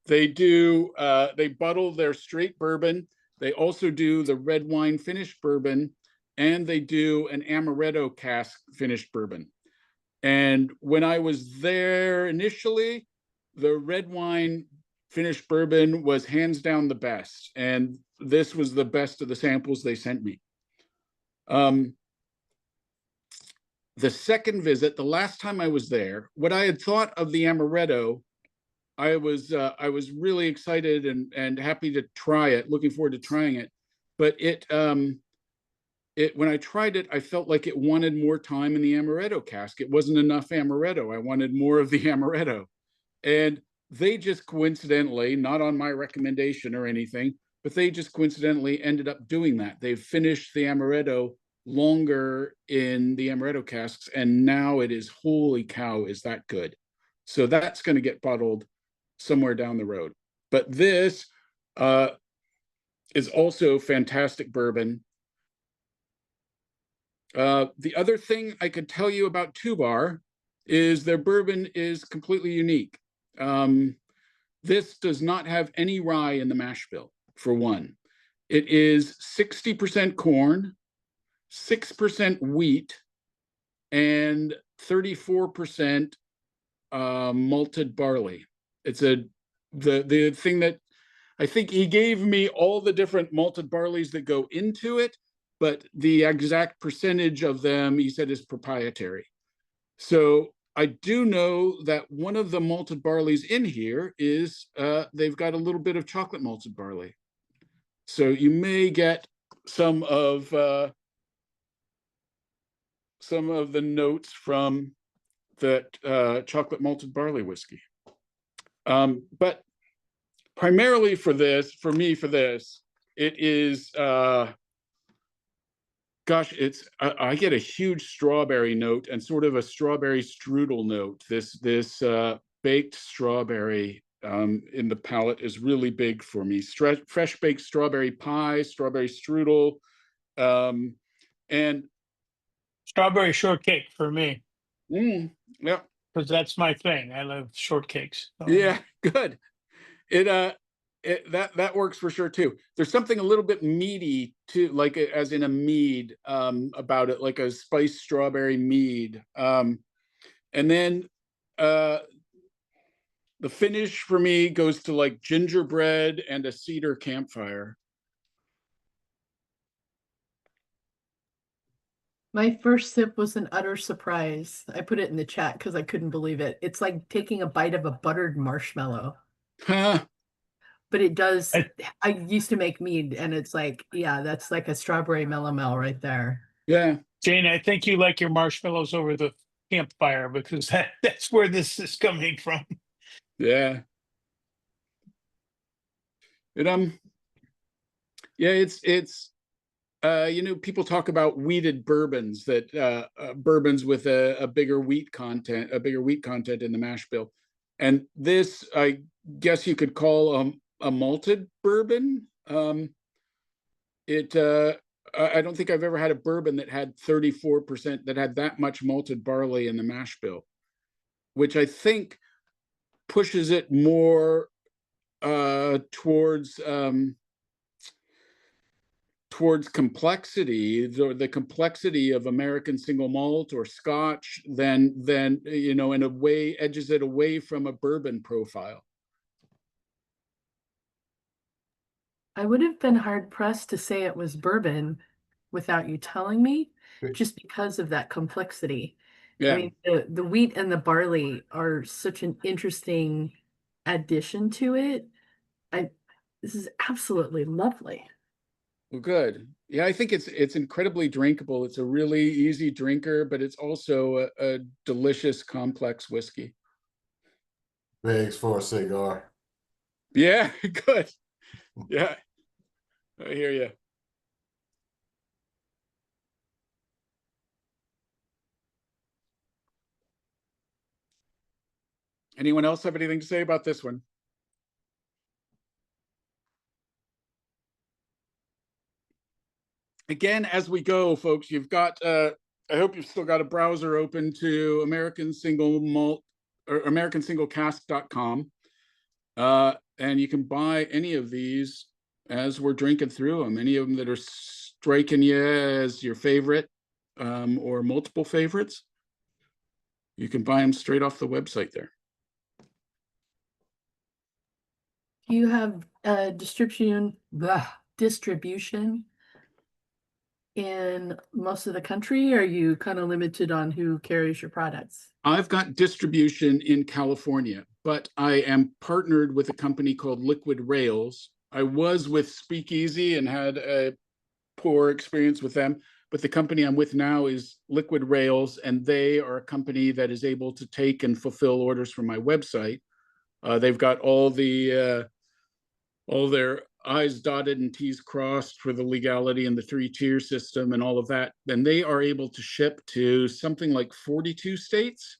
They bottle their straight bourbon. They also do the red wine finished bourbon, and they do an amaretto cask finished bourbon. And when I was there initially, the red wine finished bourbon was hands down the best, and this was the best of the samples they sent me. The second visit, the last time I was there, what I had thought of the amaretto, I was really excited and happy to try it, looking forward to trying it. But when I tried it, I felt like it wanted more time in the amaretto cask. It wasn't enough amaretto. I wanted more of the amaretto. And they just coincidentally, not on my recommendation or anything, but they just coincidentally ended up doing that. They've finished the amaretto longer in the amaretto casks, and now it is, holy cow, is that good. So that's going to get bottled somewhere down the road. But this is also fantastic bourbon. The other thing I could tell you about 2 Bar is their bourbon is completely unique. This does not have any rye in the mash bill, for one. It is 60% corn, 6% wheat, and 34% malted barley. It's the thing that I think he gave me all the different malted barleys that go into it, but the exact percentage of them, he said, is proprietary. So I do know that one of the malted barleys in here is they've got a little bit of chocolate malted barley. So you may get some of the notes from that chocolate malted barley whiskey. But primarily for this, it is gosh, I get a huge strawberry note and sort of a strawberry strudel note. This baked strawberry in the palate is really big for me. Fresh baked strawberry pie, strawberry strudel, and Strawberry shortcake for me, yeah, because that's my thing. I love shortcakes. yeah, good. That works for sure too. There's something a little bit meaty too, like as in a mead about it, like a spiced strawberry mead. And then the finish for me goes to like gingerbread and a cedar campfire. My first sip was an utter surprise. I put it in the chat because I couldn't believe it. It's like taking a bite of a buttered marshmallow. But it does. I used to make mead, and it's like, yeah, that's like a strawberry melomel right there. Yeah, Jane, I think you like your marshmallows over the campfire, because that's where this is coming from. yeah. Yeah, it's people talk about wheated bourbons, that bourbons with a bigger wheat content in the mash bill, and this, I guess you could call a malted bourbon. I don't think I've ever had a bourbon that had 34%, that had that much malted barley in the mash bill, which I think pushes it more towards towards complexity, the complexity of American single malt or Scotch, then in a way edges it away from a bourbon profile. I would have been hard pressed to say it was bourbon without you telling me, just because of that complexity. Yeah. I mean, the wheat and the barley are such an interesting addition to it. This is absolutely lovely. Well, good. Yeah, I think it's incredibly drinkable. It's a really easy drinker, but it's also a delicious, complex whiskey. Thanks for a cigar. Yeah, good. Yeah, I hear you. Anyone else have anything to say about this one? Again, as we go, folks, you've got, I hope you've still got a browser open to American Single Malt or AmericanSingleCask.com. And you can buy any of these as we're drinking through them, any of them that are striking you as your favorite, or multiple favorites. You can buy them straight off the website there. You have distribution in most of the country? Or are you kind of limited on who carries your products? I've got distribution in California, but I am partnered with a company called Liquid Rails. I was with Speakeasy and had a poor experience with them, but the company I'm with now is Liquid Rails, and they are a company that is able to take and fulfill orders from my website. They've got all their I's dotted and T's crossed for the legality and the 3-tier system and all of that. And they are able to ship to something like 42 states.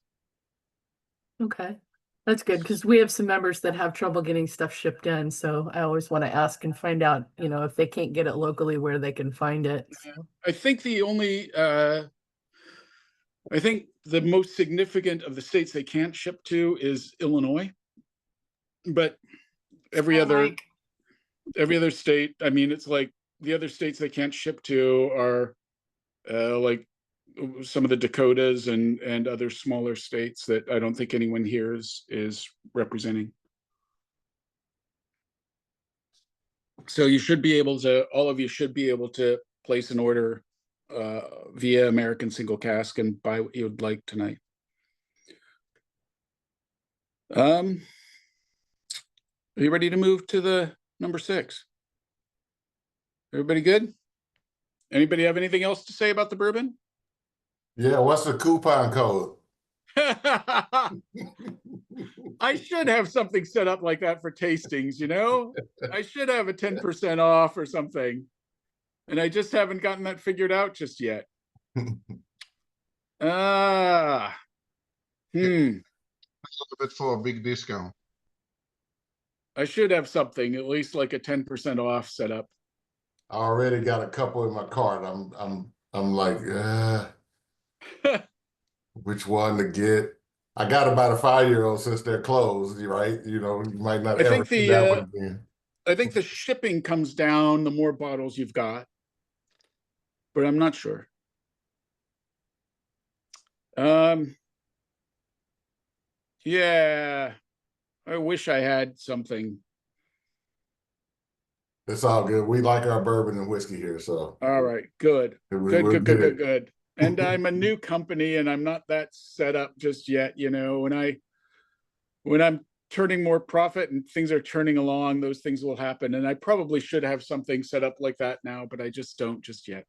Okay, that's good, because we have some members that have trouble getting stuff shipped in. So I always want to ask and find out, if they can't get it locally, where they can find it. So. I think I think the most significant of the states they can't ship to is Illinois, but every other state, I mean, it's like the other states they can't ship to are like some of the Dakotas and other smaller states that I don't think anyone here is representing. So you should be able to, all of you should be able to place an order via American Single Cask and buy what you would like tonight. Are you ready to move to the number 6? Everybody good? Anybody have anything else to say about the bourbon? Yeah, what's the coupon code? I should have something set up like that for tastings, I should have a 10% off or something. And I just haven't gotten that figured out just yet. A little bit for a big discount. I should have something, at least like a 10% off set up. I already got a couple in my cart. I'm like, which one to get? I got about a 5-year-old since they're closed, right? You might not ever see that one again. I think the shipping comes down the more bottles you've got, but I'm not sure. Yeah, I wish I had something. It's all good. We like our bourbon and whiskey here, so. All right, good. Good. And I'm a new company and I'm not that set up just yet, when I'm turning more profit and things are turning along, those things will happen. And I probably should have something set up like that now, but I just don't just yet.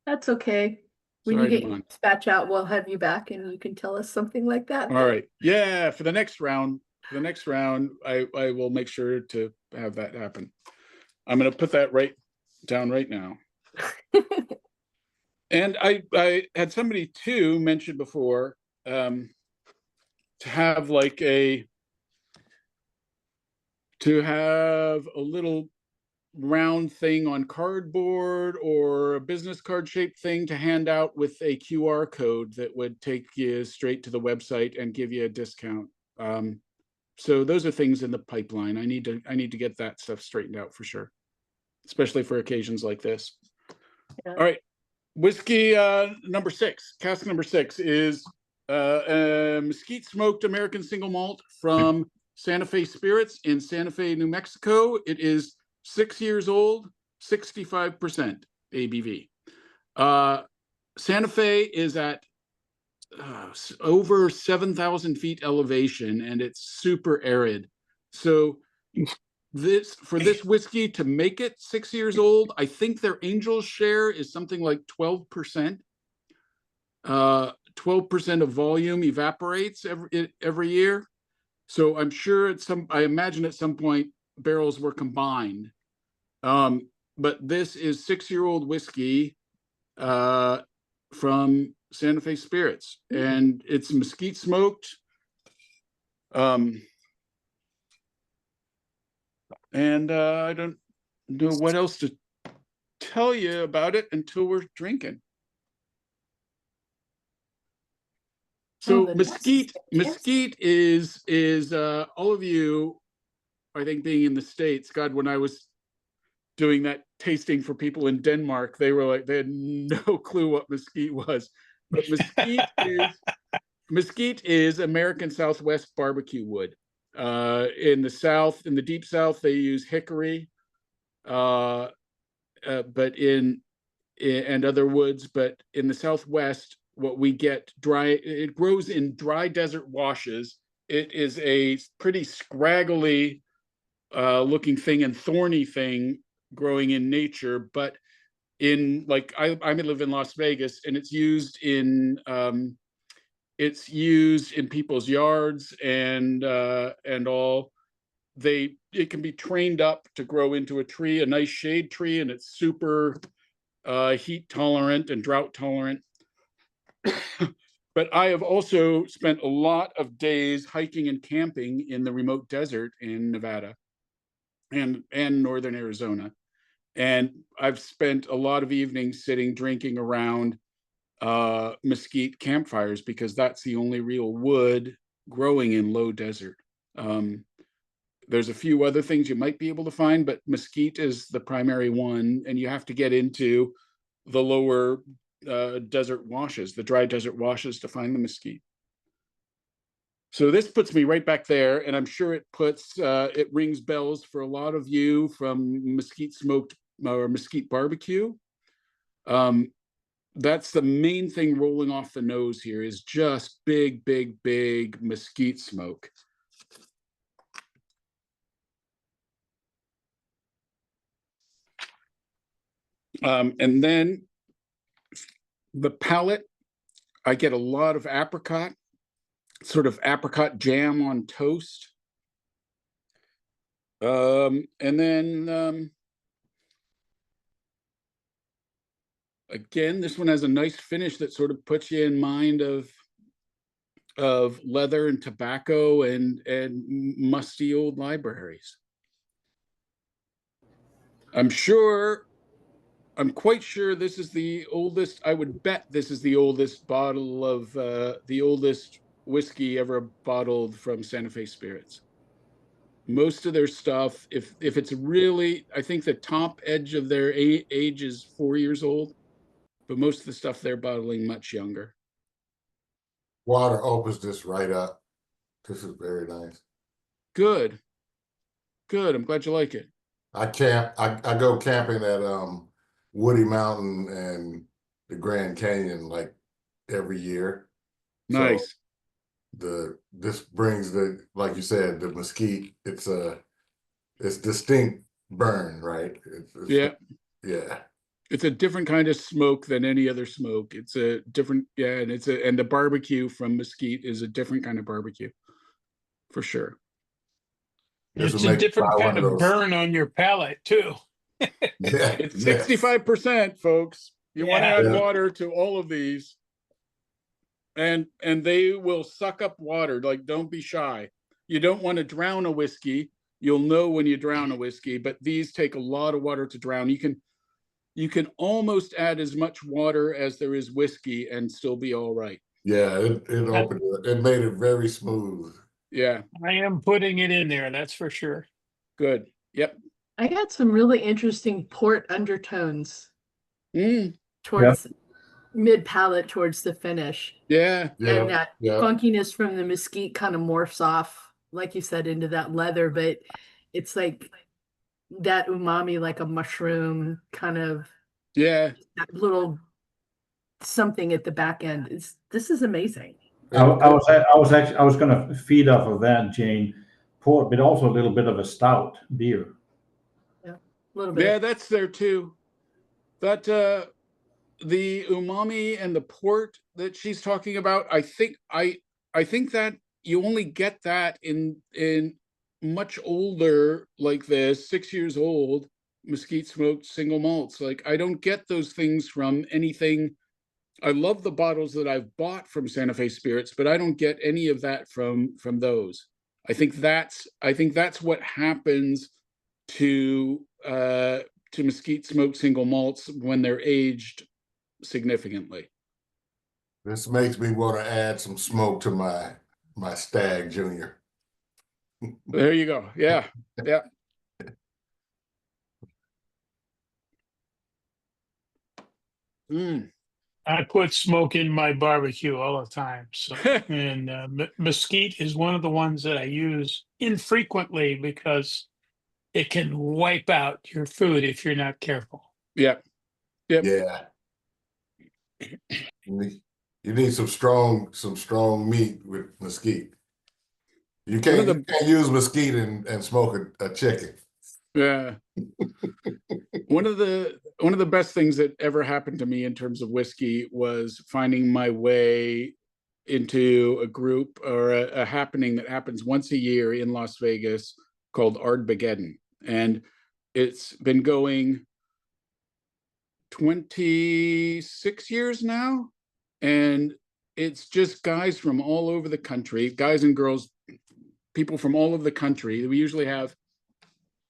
That's okay. When you get your dispatch out, we'll have you back and you can tell us something like that. All right. Yeah, for the next round, I will make sure to have that happen. I'm going to put that down right now. And I had somebody too mentioned before, to have a little round thing on cardboard or a business card shaped thing to hand out with a QR code that would take you straight to the website and give you a discount. So those are things in the pipeline. I need to get that stuff straightened out for sure. especially for occasions like this. Yeah. All right, whiskey number 6, cask number 6 is mesquite smoked American single malt from Santa Fe Spirits in Santa Fe, New Mexico. It is 6 years old, 65% ABV. Santa Fe is at over 7,000 feet elevation, and it's super arid. So for this whiskey to make it 6 years old, I think their Angel's share is something like 12%. 12% of volume evaporates every year. So I'm sure I imagine at some point barrels were combined. But this is 6-year-old whiskey from Santa Fe Spirits, and it's mesquite smoked. And I don't know what else to tell you about it until we're drinking. So mesquite is all of you, I think, being in the States. God, when I was doing that tasting for people in Denmark, they were like, they had no clue what mesquite was. But mesquite is American Southwest barbecue wood. In the South, in the deep South, they use hickory, but and other woods. But in the Southwest, what we get it grows in dry desert washes. It is a pretty scraggly looking thing and thorny thing growing in nature, but in I live in Las Vegas, and it's used in people's yards and all. It can be trained up to grow into a tree, a nice shade tree, and it's super heat tolerant and drought tolerant. But I have also spent a lot of days hiking and camping in the remote desert in Nevada and northern Arizona. And I've spent a lot of evenings sitting drinking around mesquite campfires, because that's the only real wood growing in low desert. There's a few other things you might be able to find, but mesquite is the primary one, and you have to get into the lower desert washes, the dry desert washes, to find the mesquite. So this puts me right back there, and I'm sure it rings bells for a lot of you from mesquite smoked or mesquite barbecue. That's the main thing rolling off the nose here, is just big, big, big mesquite smoke. And then the palate, I get a lot of apricot, sort of apricot jam on toast. And then again, this one has a nice finish that sort of puts you in mind of leather and tobacco and musty old libraries. I'm quite sure this is the oldest. I would bet this is the oldest bottle of the oldest whiskey ever bottled from Santa Fe Spirits. Most of their stuff, if it's really, I think the top edge of their age is 4 years old, but most of the stuff they're bottling much younger. Water opens this right up. This is very nice. Good. I'm glad you like it. I go camping at Woody Mountain and the Grand Canyon like every year. Nice. So this brings like you said, the mesquite. It's distinct burn, right? Yeah. It's a different kind of smoke than any other smoke. It's a different, and the barbecue from mesquite is a different kind of barbecue, for sure. It's a different kind of burn on your palate too. It's 65%, folks. You want to add water to all of these, and they will suck up water. Like, don't be shy. You don't want to drown a whiskey. You'll know when you drown a whiskey, but these take a lot of water to drown. You can almost add as much water as there is whiskey and still be all right. Yeah, it opened it. It made it very smooth. Yeah. I am putting it in there, that's for sure. Good. Yep. I got some really interesting port undertones Mm, towards mid palate towards the finish. yeah. And that yeah. funkiness from the mesquite kind of morphs off, like you said, into that leather, but it's like that umami, like a mushroom kind of, Yeah. that little something at the back end. This is amazing. I was going to feed off of that, Jane. Port, but also a little bit of a stout beer. Yeah, a little bit. Yeah, that's there too. That the umami and the port that she's talking about, I think that you only get that in much older, like this 6 years old mesquite smoked single malts. Like I don't get those things from anything. I love the bottles that I've bought from Santa Fe Spirits, but I don't get any of that from those. I think that's what happens to mesquite smoked single malts when they're aged significantly. This makes me want to add some smoke to my Stag Junior. There you go. Yeah. Yeah. I put smoke in my barbecue all the time. So, and mesquite is one of the ones that I use infrequently because it can wipe out your food if you're not careful. Yeah. Yep. Yeah. You need some strong meat with mesquite. You can't use mesquite and smoke a chicken. Yeah. One of the best things that ever happened to me in terms of whiskey was finding my way into a group or a happening that happens once a year in Las Vegas called Ardmageddon. And it's been going 26 years now. And it's just guys from all over the country, guys and girls, people from all over the country. We usually have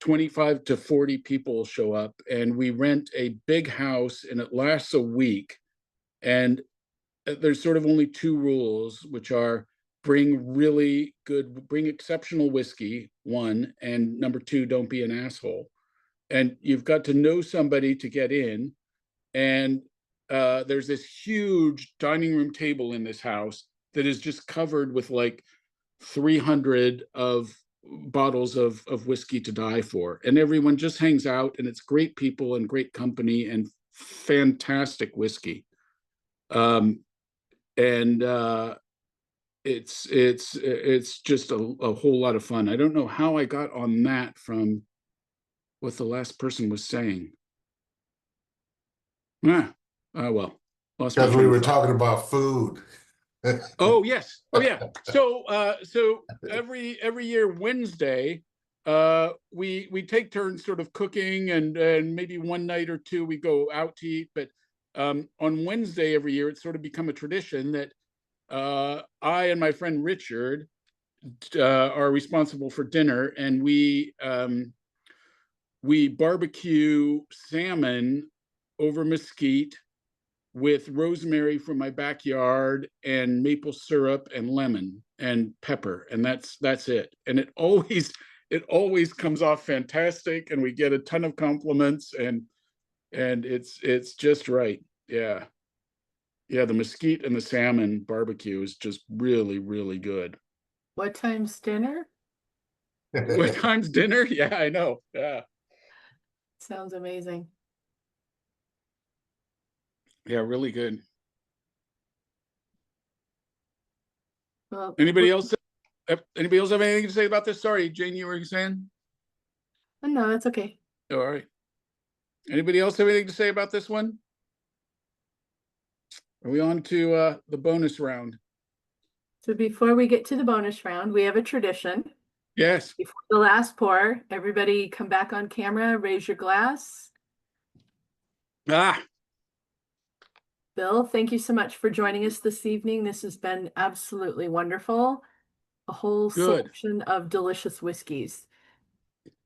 25 to 40 people show up, and we rent a big house, and it lasts a week. And there's sort of only two rules, which are bring exceptional whiskey, one, and number two, don't be an asshole. And you've got to know somebody to get in. And there's this huge dining room table in this house that is just covered with like 300 of bottles of whiskey to die for, and everyone just hangs out, and it's great people and great company and fantastic whiskey. It's just a whole lot of fun. I don't know how I got on that from what the last person was saying. Well, because we were talking about food. Oh yes. Oh yeah. So every year Wednesday, we take turns sort of cooking, and maybe one night or two we go out to eat. But on Wednesday every year, it's sort of become a tradition that I and my friend Richard are responsible for dinner, and we barbecue salmon over mesquite with rosemary from my backyard and maple syrup and lemon and pepper, and that's it. And it always comes off fantastic, and we get a ton of compliments, and it's just right. Yeah, the mesquite and the salmon barbecue is just really, really good. What time's dinner? What time's dinner? Yeah, I know. Yeah, sounds amazing. Yeah, really good. Well, anybody else have anything to say about this? Sorry, Jane, you were saying? No, that's okay. All right. Anybody else have anything to say about this one? Are we on to the bonus round? So before we get to the bonus round, we have a tradition. Yes. Before the last pour, everybody come back on camera, raise your glass. Bill, thank you so much for joining us this evening. This has been absolutely wonderful. A whole selection of delicious whiskeys.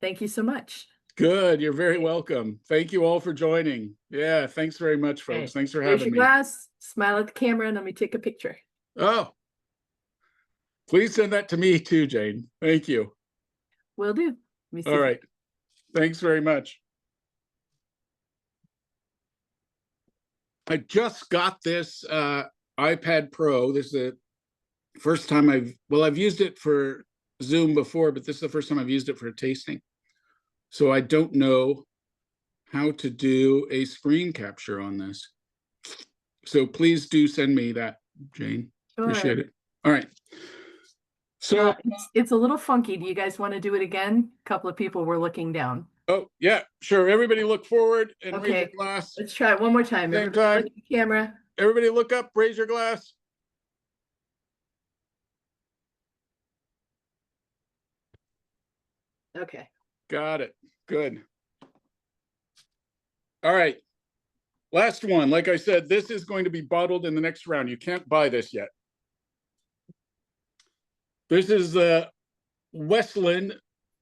Thank you so much. Good. You're very welcome. Thank you all for joining. Yeah, thanks very much, folks. Okay. Thanks for having me. Raise your glass, smile at the camera, and let me take a picture. Oh, please send that to me too, Jane. Thank you. Will do. All right. Thanks very much. I just got this iPad Pro. This is the first time I've used it for Zoom before, but this is the first time I've used it for a tasting. So I don't know how to do a screen capture on this. So please do send me that, Jane. Sure. Appreciate it. All right. So it's a little funky. Do you guys want to do it again? A couple of people were looking down. oh yeah, sure. Everybody look forward and raise Okay. your glass. Let's try it one more time. Same Everybody time. look at the camera. Everybody look up, raise your glass. Okay. Got it. Good. All right. Last one. Like I said, this is going to be bottled in the next round. You can't buy this yet. This is Westland,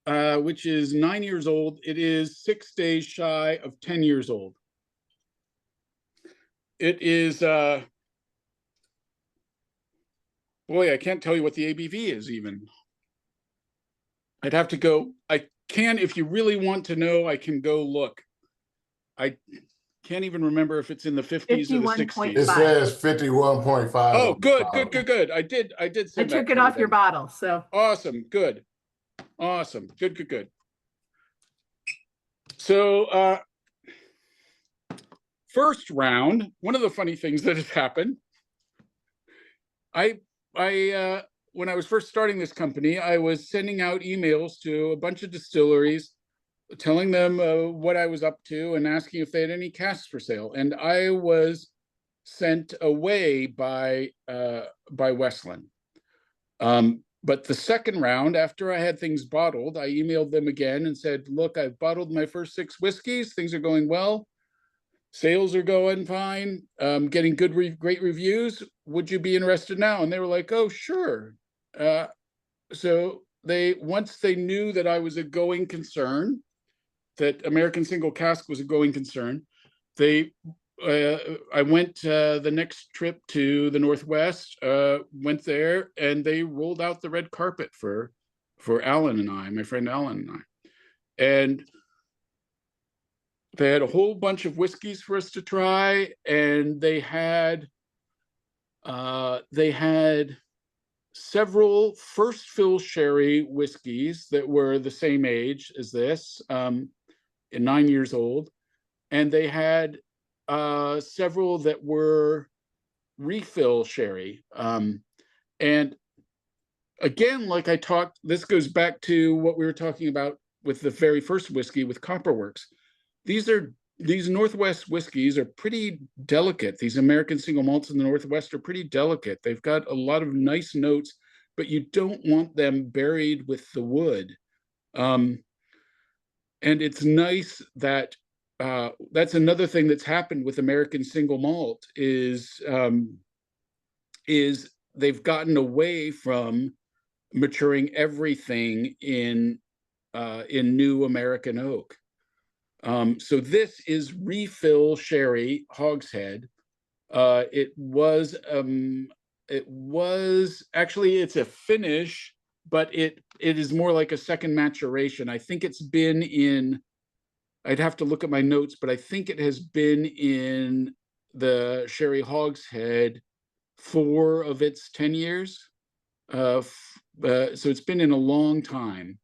which is 9 years old. It is 6 days shy of 10 years old. It is, boy, I can't tell you what the ABV is even. I'd have to go, I can, if you really want to know, I can go look. I can't even remember if it's in the 50s or the 60s. It says 51.5. Oh, good. I did I send that took it to you off your then. bottle, so. Awesome, good. Awesome, good. So, first round, one of the funny things that has happened, I when I was first starting this company, I was sending out emails to a bunch of distilleries, telling them what I was up to and asking if they had any casks for sale. And I was sent away by Westland. But the second round, after I had things bottled, I emailed them again and said, look, I've bottled my first 6 whiskeys. Things are going well. Sales are going fine. Getting great reviews. Would you be interested now? And they were like, oh, sure. So once they knew that I was a going concern, that American Single Cask was a going concern, I went the next trip to the Northwest, went there, and they rolled out the red carpet for Alan and I, my friend Alan and I. And they had a whole bunch of whiskeys for us to try, and they had several first fill sherry whiskeys that were the same age as this, 9 years old, and they had several that were refill sherry. And again, like I talked, this goes back to what we were talking about with the very first whiskey with Copperworks. These Northwest whiskeys are pretty delicate. These American single malts in the Northwest are pretty delicate. They've got a lot of nice notes, but you don't want them buried with the wood. And it's nice that that's another thing that's happened with American single malt is they've gotten away from maturing everything in new American oak. So this is refill sherry hogshead. It was actually, it's a finish, but it is more like a second maturation. I think it's been in, I'd have to look at my notes, but I think it has been in the sherry hogshead 4 of its 10 years. So it's been in a long time.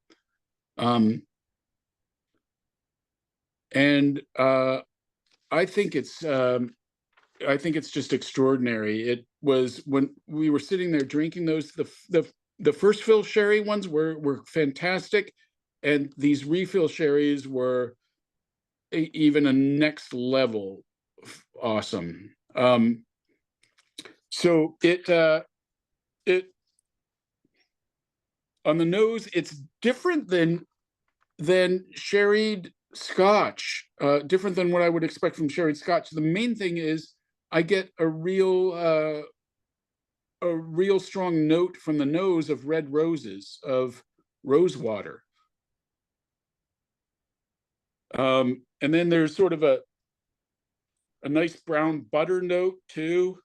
And I think it's just extraordinary. It was when we were sitting there drinking those, the first fill sherry ones were fantastic, and these refill sherries were even a next level awesome. So it on the nose, it's different than sherried Scotch, different than what I would expect from sherried Scotch. The main thing is I get a real strong note from the nose of red roses, of rose water. And then there's sort of a nice brown butter note too.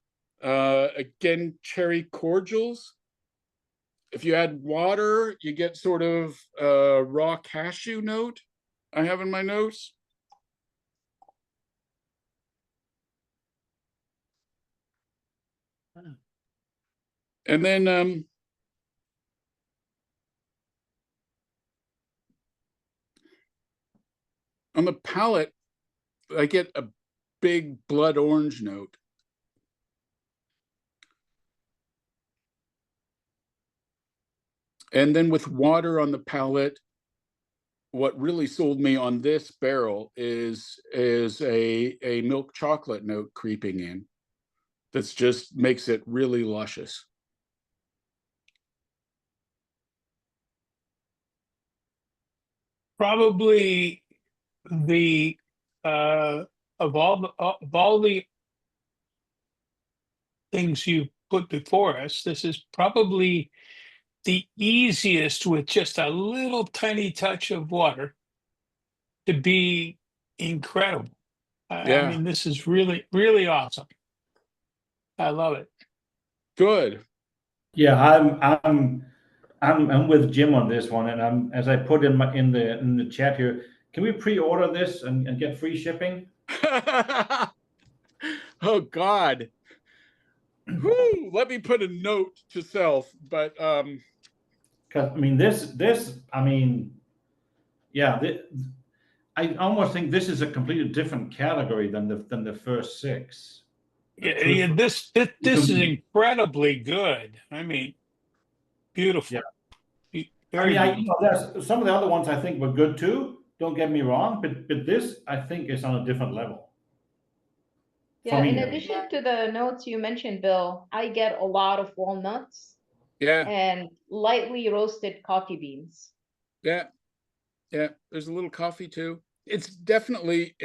Again, cherry cordials. If you add water, you get sort of a raw cashew note. I have in my notes. And then on the palate, I get a big blood orange note. And then with water on the palate, what really sold me on this barrel is a milk chocolate note creeping in. That's just makes it really luscious. Probably the of all the things you put before us, this is probably the easiest with just a little tiny touch of water to be incredible. I Yeah. mean, this is really, really awesome. I love it. Good. Yeah, I'm with Jim on this one, and I'm, as I put in the chat here, can we pre-order this and get free shipping? Oh God. Whew, let me put a note to self, but Because I mean this I mean, yeah, I almost think this is a completely different category than the first six. Yeah, this is incredibly good. I mean, beautiful. Yeah. Very I mean, beautiful. there's some of the other ones I think were good too. Don't get me wrong, but this I think is on a different level. Yeah, in me. addition to the notes you mentioned, Bill, I get a lot of walnuts yeah, and lightly roasted coffee beans. yeah, yeah. There's a little coffee too. It's definitely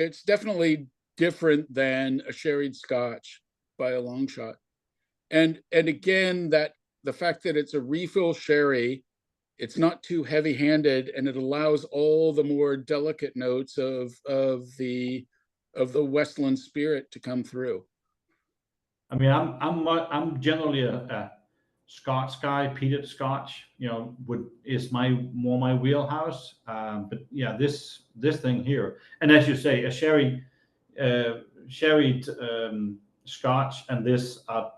different than a sherried Scotch by a long shot. And again, that the fact that it's a refill sherry, it's not too heavy-handed, and it allows all the more delicate notes of the Westland spirit to come through. I mean, I'm generally a Scotch guy, peated Scotch. Is more my wheelhouse. But yeah, this thing here, and as you say, a sherried Scotch, and this are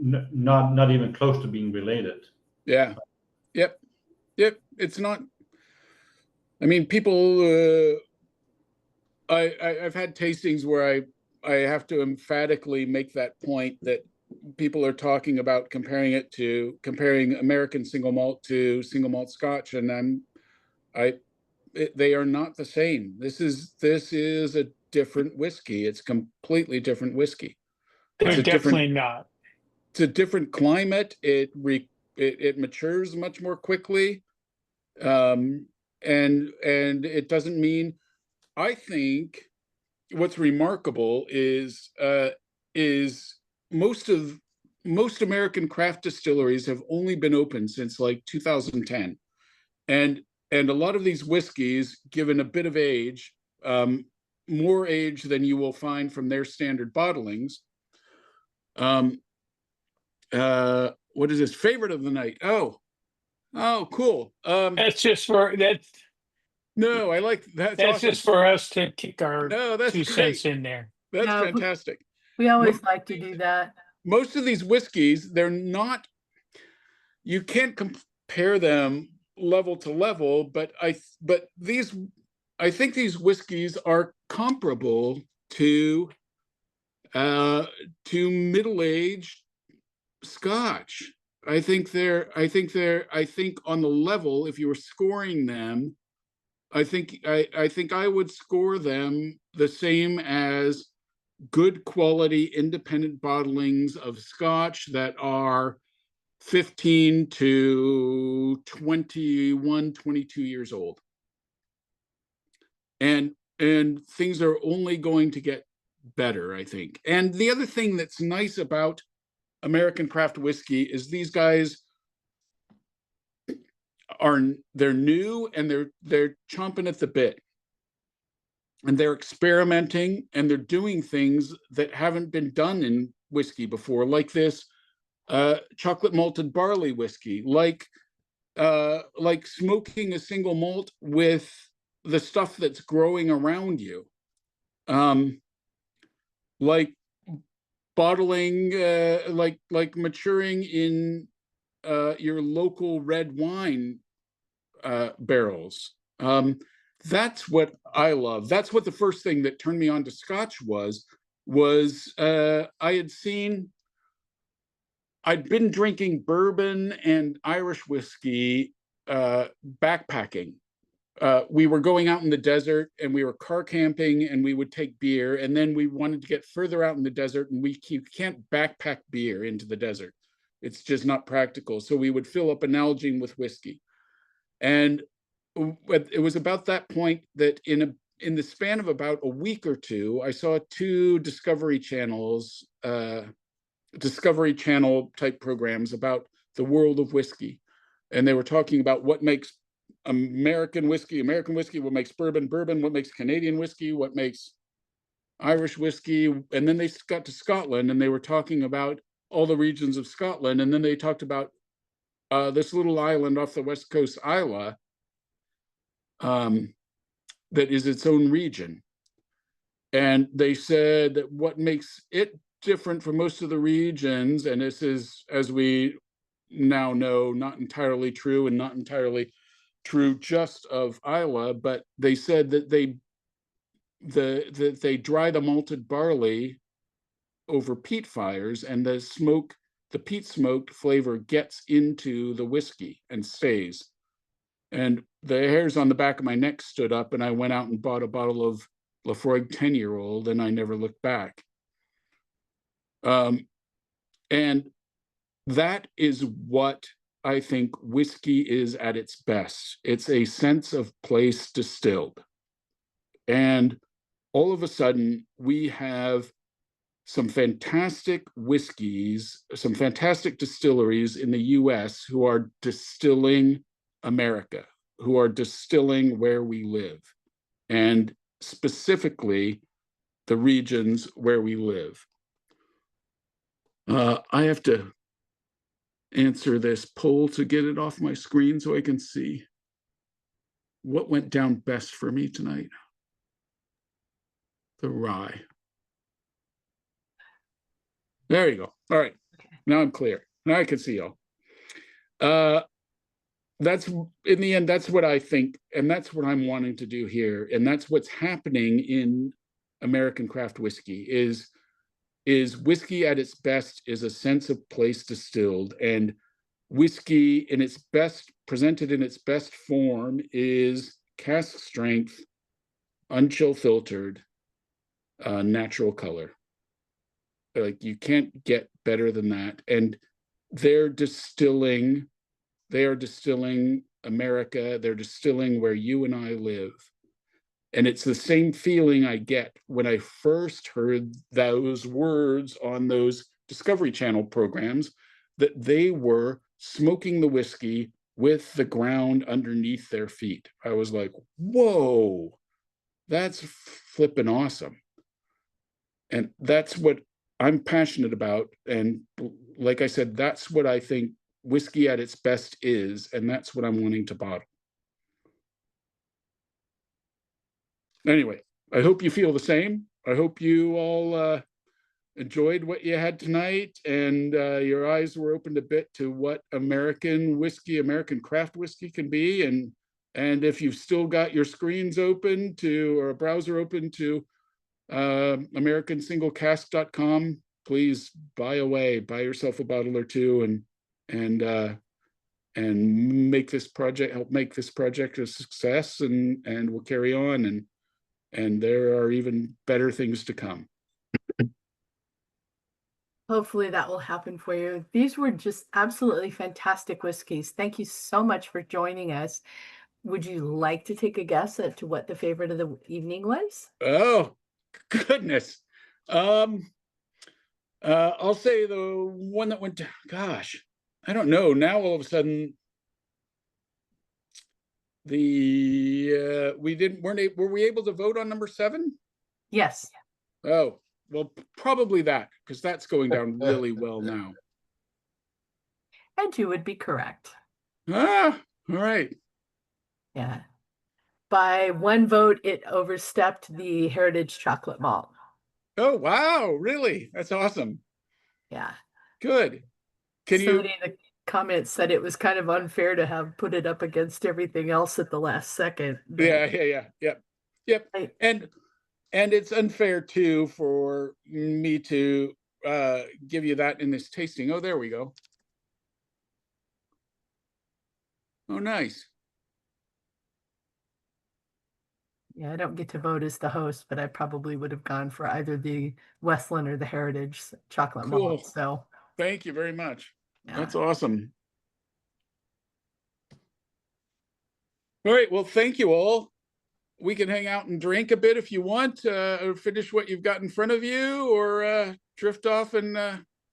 not even close to being related. Yeah. Yep. It's not. I mean, people. I've had tastings where I have to emphatically make that point that people are talking about comparing American single malt to single malt Scotch, and they are not the same. This is a different whiskey. It's completely different whiskey. They're definitely not. It's a different climate. It matures much more quickly, and it doesn't mean. I think what's remarkable is most American craft distilleries have only been open since like 2010, and a lot of these whiskeys, given a bit of age, more age than you will find from their standard bottlings. What is this? Favorite of the night? Oh, cool. That's just for that. No, I like that. That's awesome. just for us to kick our that's 2 cents in there. That's fantastic. We always like to do that. Most of these whiskeys, they're not. You can't compare them level to level, but I think these whiskeys are comparable to middle-aged Scotch. I think on the level, if you were scoring them, I think I would score them the same as good quality independent bottlings of Scotch that are 15 to 21, 22 years old. And things are only going to get better, I think. And the other thing that's nice about American craft whiskey is these guys they're new, and they're chomping at the bit, and they're experimenting, and they're doing things that haven't been done in whiskey before, like this chocolate malted barley whiskey, like smoking a single malt with the stuff that's growing around you. Like bottling, like maturing in your local red wine barrels. That's what I love. That's what the first thing that turned me on to Scotch was I'd been drinking bourbon and Irish whiskey backpacking. We were going out in the desert and we were car camping, and we would take beer, and then we wanted to get further out in the desert, and you can't backpack beer into the desert. It's just not practical. So we would fill up a Nalgene with whiskey. And it was about that point that in the span of about a week or two, I saw two Discovery Channel type programs about the world of whiskey. And they were talking about what makes American whiskey, what makes bourbon, what makes Canadian whiskey, what makes Irish whiskey. And then they got to Scotland, and they were talking about all the regions of Scotland. And then they talked about this little island off the west coast, Islay, that is its own region. And they said that what makes it different from most of the regions, and this is, as we now know, not entirely true, and not entirely true just of Islay, but they said that they dry the malted barley over peat fires, and the peat smoked flavor gets into the whiskey and stays. And the hairs on the back of my neck stood up, and I went out and bought a bottle of Lafroig 10-year-old, and I never looked back. And that is what I think whiskey is at its best. It's a sense of place distilled. And all of a sudden, we have some fantastic whiskeys, some fantastic distilleries in the US who are distilling America, who are distilling where we live, and specifically the regions where we live. I have to answer this poll to get it off my screen so I can see what went down best for me tonight. The rye. There you go. All right. Now I'm clear. Now I can see y'all. That's, in the end, that's what I think, and that's what I'm wanting to do here, and that's what's happening in American craft whiskey. Is whiskey at its best is a sense of place distilled, and whiskey in its best, presented in its best form, is cask strength, unchill filtered, natural color. Like, you can't get better than that. And they are distilling America, they're distilling where you and I live. And it's the same feeling I get when I first heard those words on those Discovery Channel programs, that they were smoking the whiskey with the ground underneath their feet. I was like, whoa, that's flipping awesome. And that's what I'm passionate about. And like I said, that's what I think whiskey at its best is, and that's what I'm wanting to bottle. Anyway, I hope you feel the same. I hope you all enjoyed what you had tonight, and your eyes were opened a bit to what American whiskey, American craft whiskey can be. And if you've still got your screens open to, or a browser open to americansinglecask.com, please buy yourself a bottle or two, and make this project, help make this project a success, and we'll carry on, and there are even better things to come. Hopefully that will happen for you. These were just absolutely fantastic whiskeys. Thank you so much for joining us. Would you like to take a guess at to what the favorite of the evening was? Oh, goodness. I'll say the one that went, gosh, I don't know. Now all of a sudden, were we able to vote on number 7? Yes. Oh, well, probably that, because that's going down really well now. And you would be correct. All right. Yeah. By one vote, it overstepped the Heritage Chocolate Malt. Oh, wow. Really? That's awesome. Yeah. Good. Can Somebody in the comments said it was kind of unfair to have put it up against everything else at the last second. but- Yep. Right. And it's unfair too for me to give you that in this tasting. Oh, there we go. Oh, nice. Yeah, I don't get to vote as the host, but I probably would have gone for either the Westland or the Heritage Chocolate Cool. Malt. So Thank you very much. yeah. That's awesome. All right. Well, thank you all. We can hang out and drink a bit if you want, or finish what you've got in front of you, or drift off and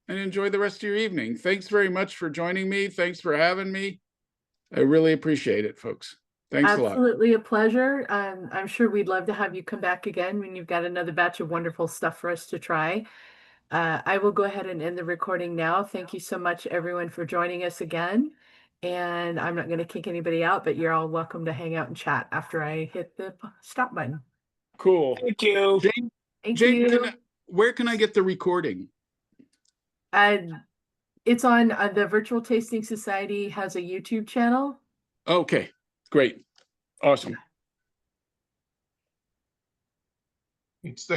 enjoy the rest of your evening. Thanks very much for joining me. Thanks for having me. I really appreciate it, folks. Thanks a lot. Absolutely a pleasure. I'm sure we'd love to have you come back again when you've got another batch of wonderful stuff for us to try. I will go ahead and end the recording now. Thank you so much, everyone, for joining us again. And I'm not going to kick anybody out, but you're all welcome to hang out and chat after I hit the stop button. Cool. Thank you. Jane, Thank Jane, you. where can I get the recording? It's on the Virtual Tasting Society has a YouTube channel. Okay, great. Awesome. It's the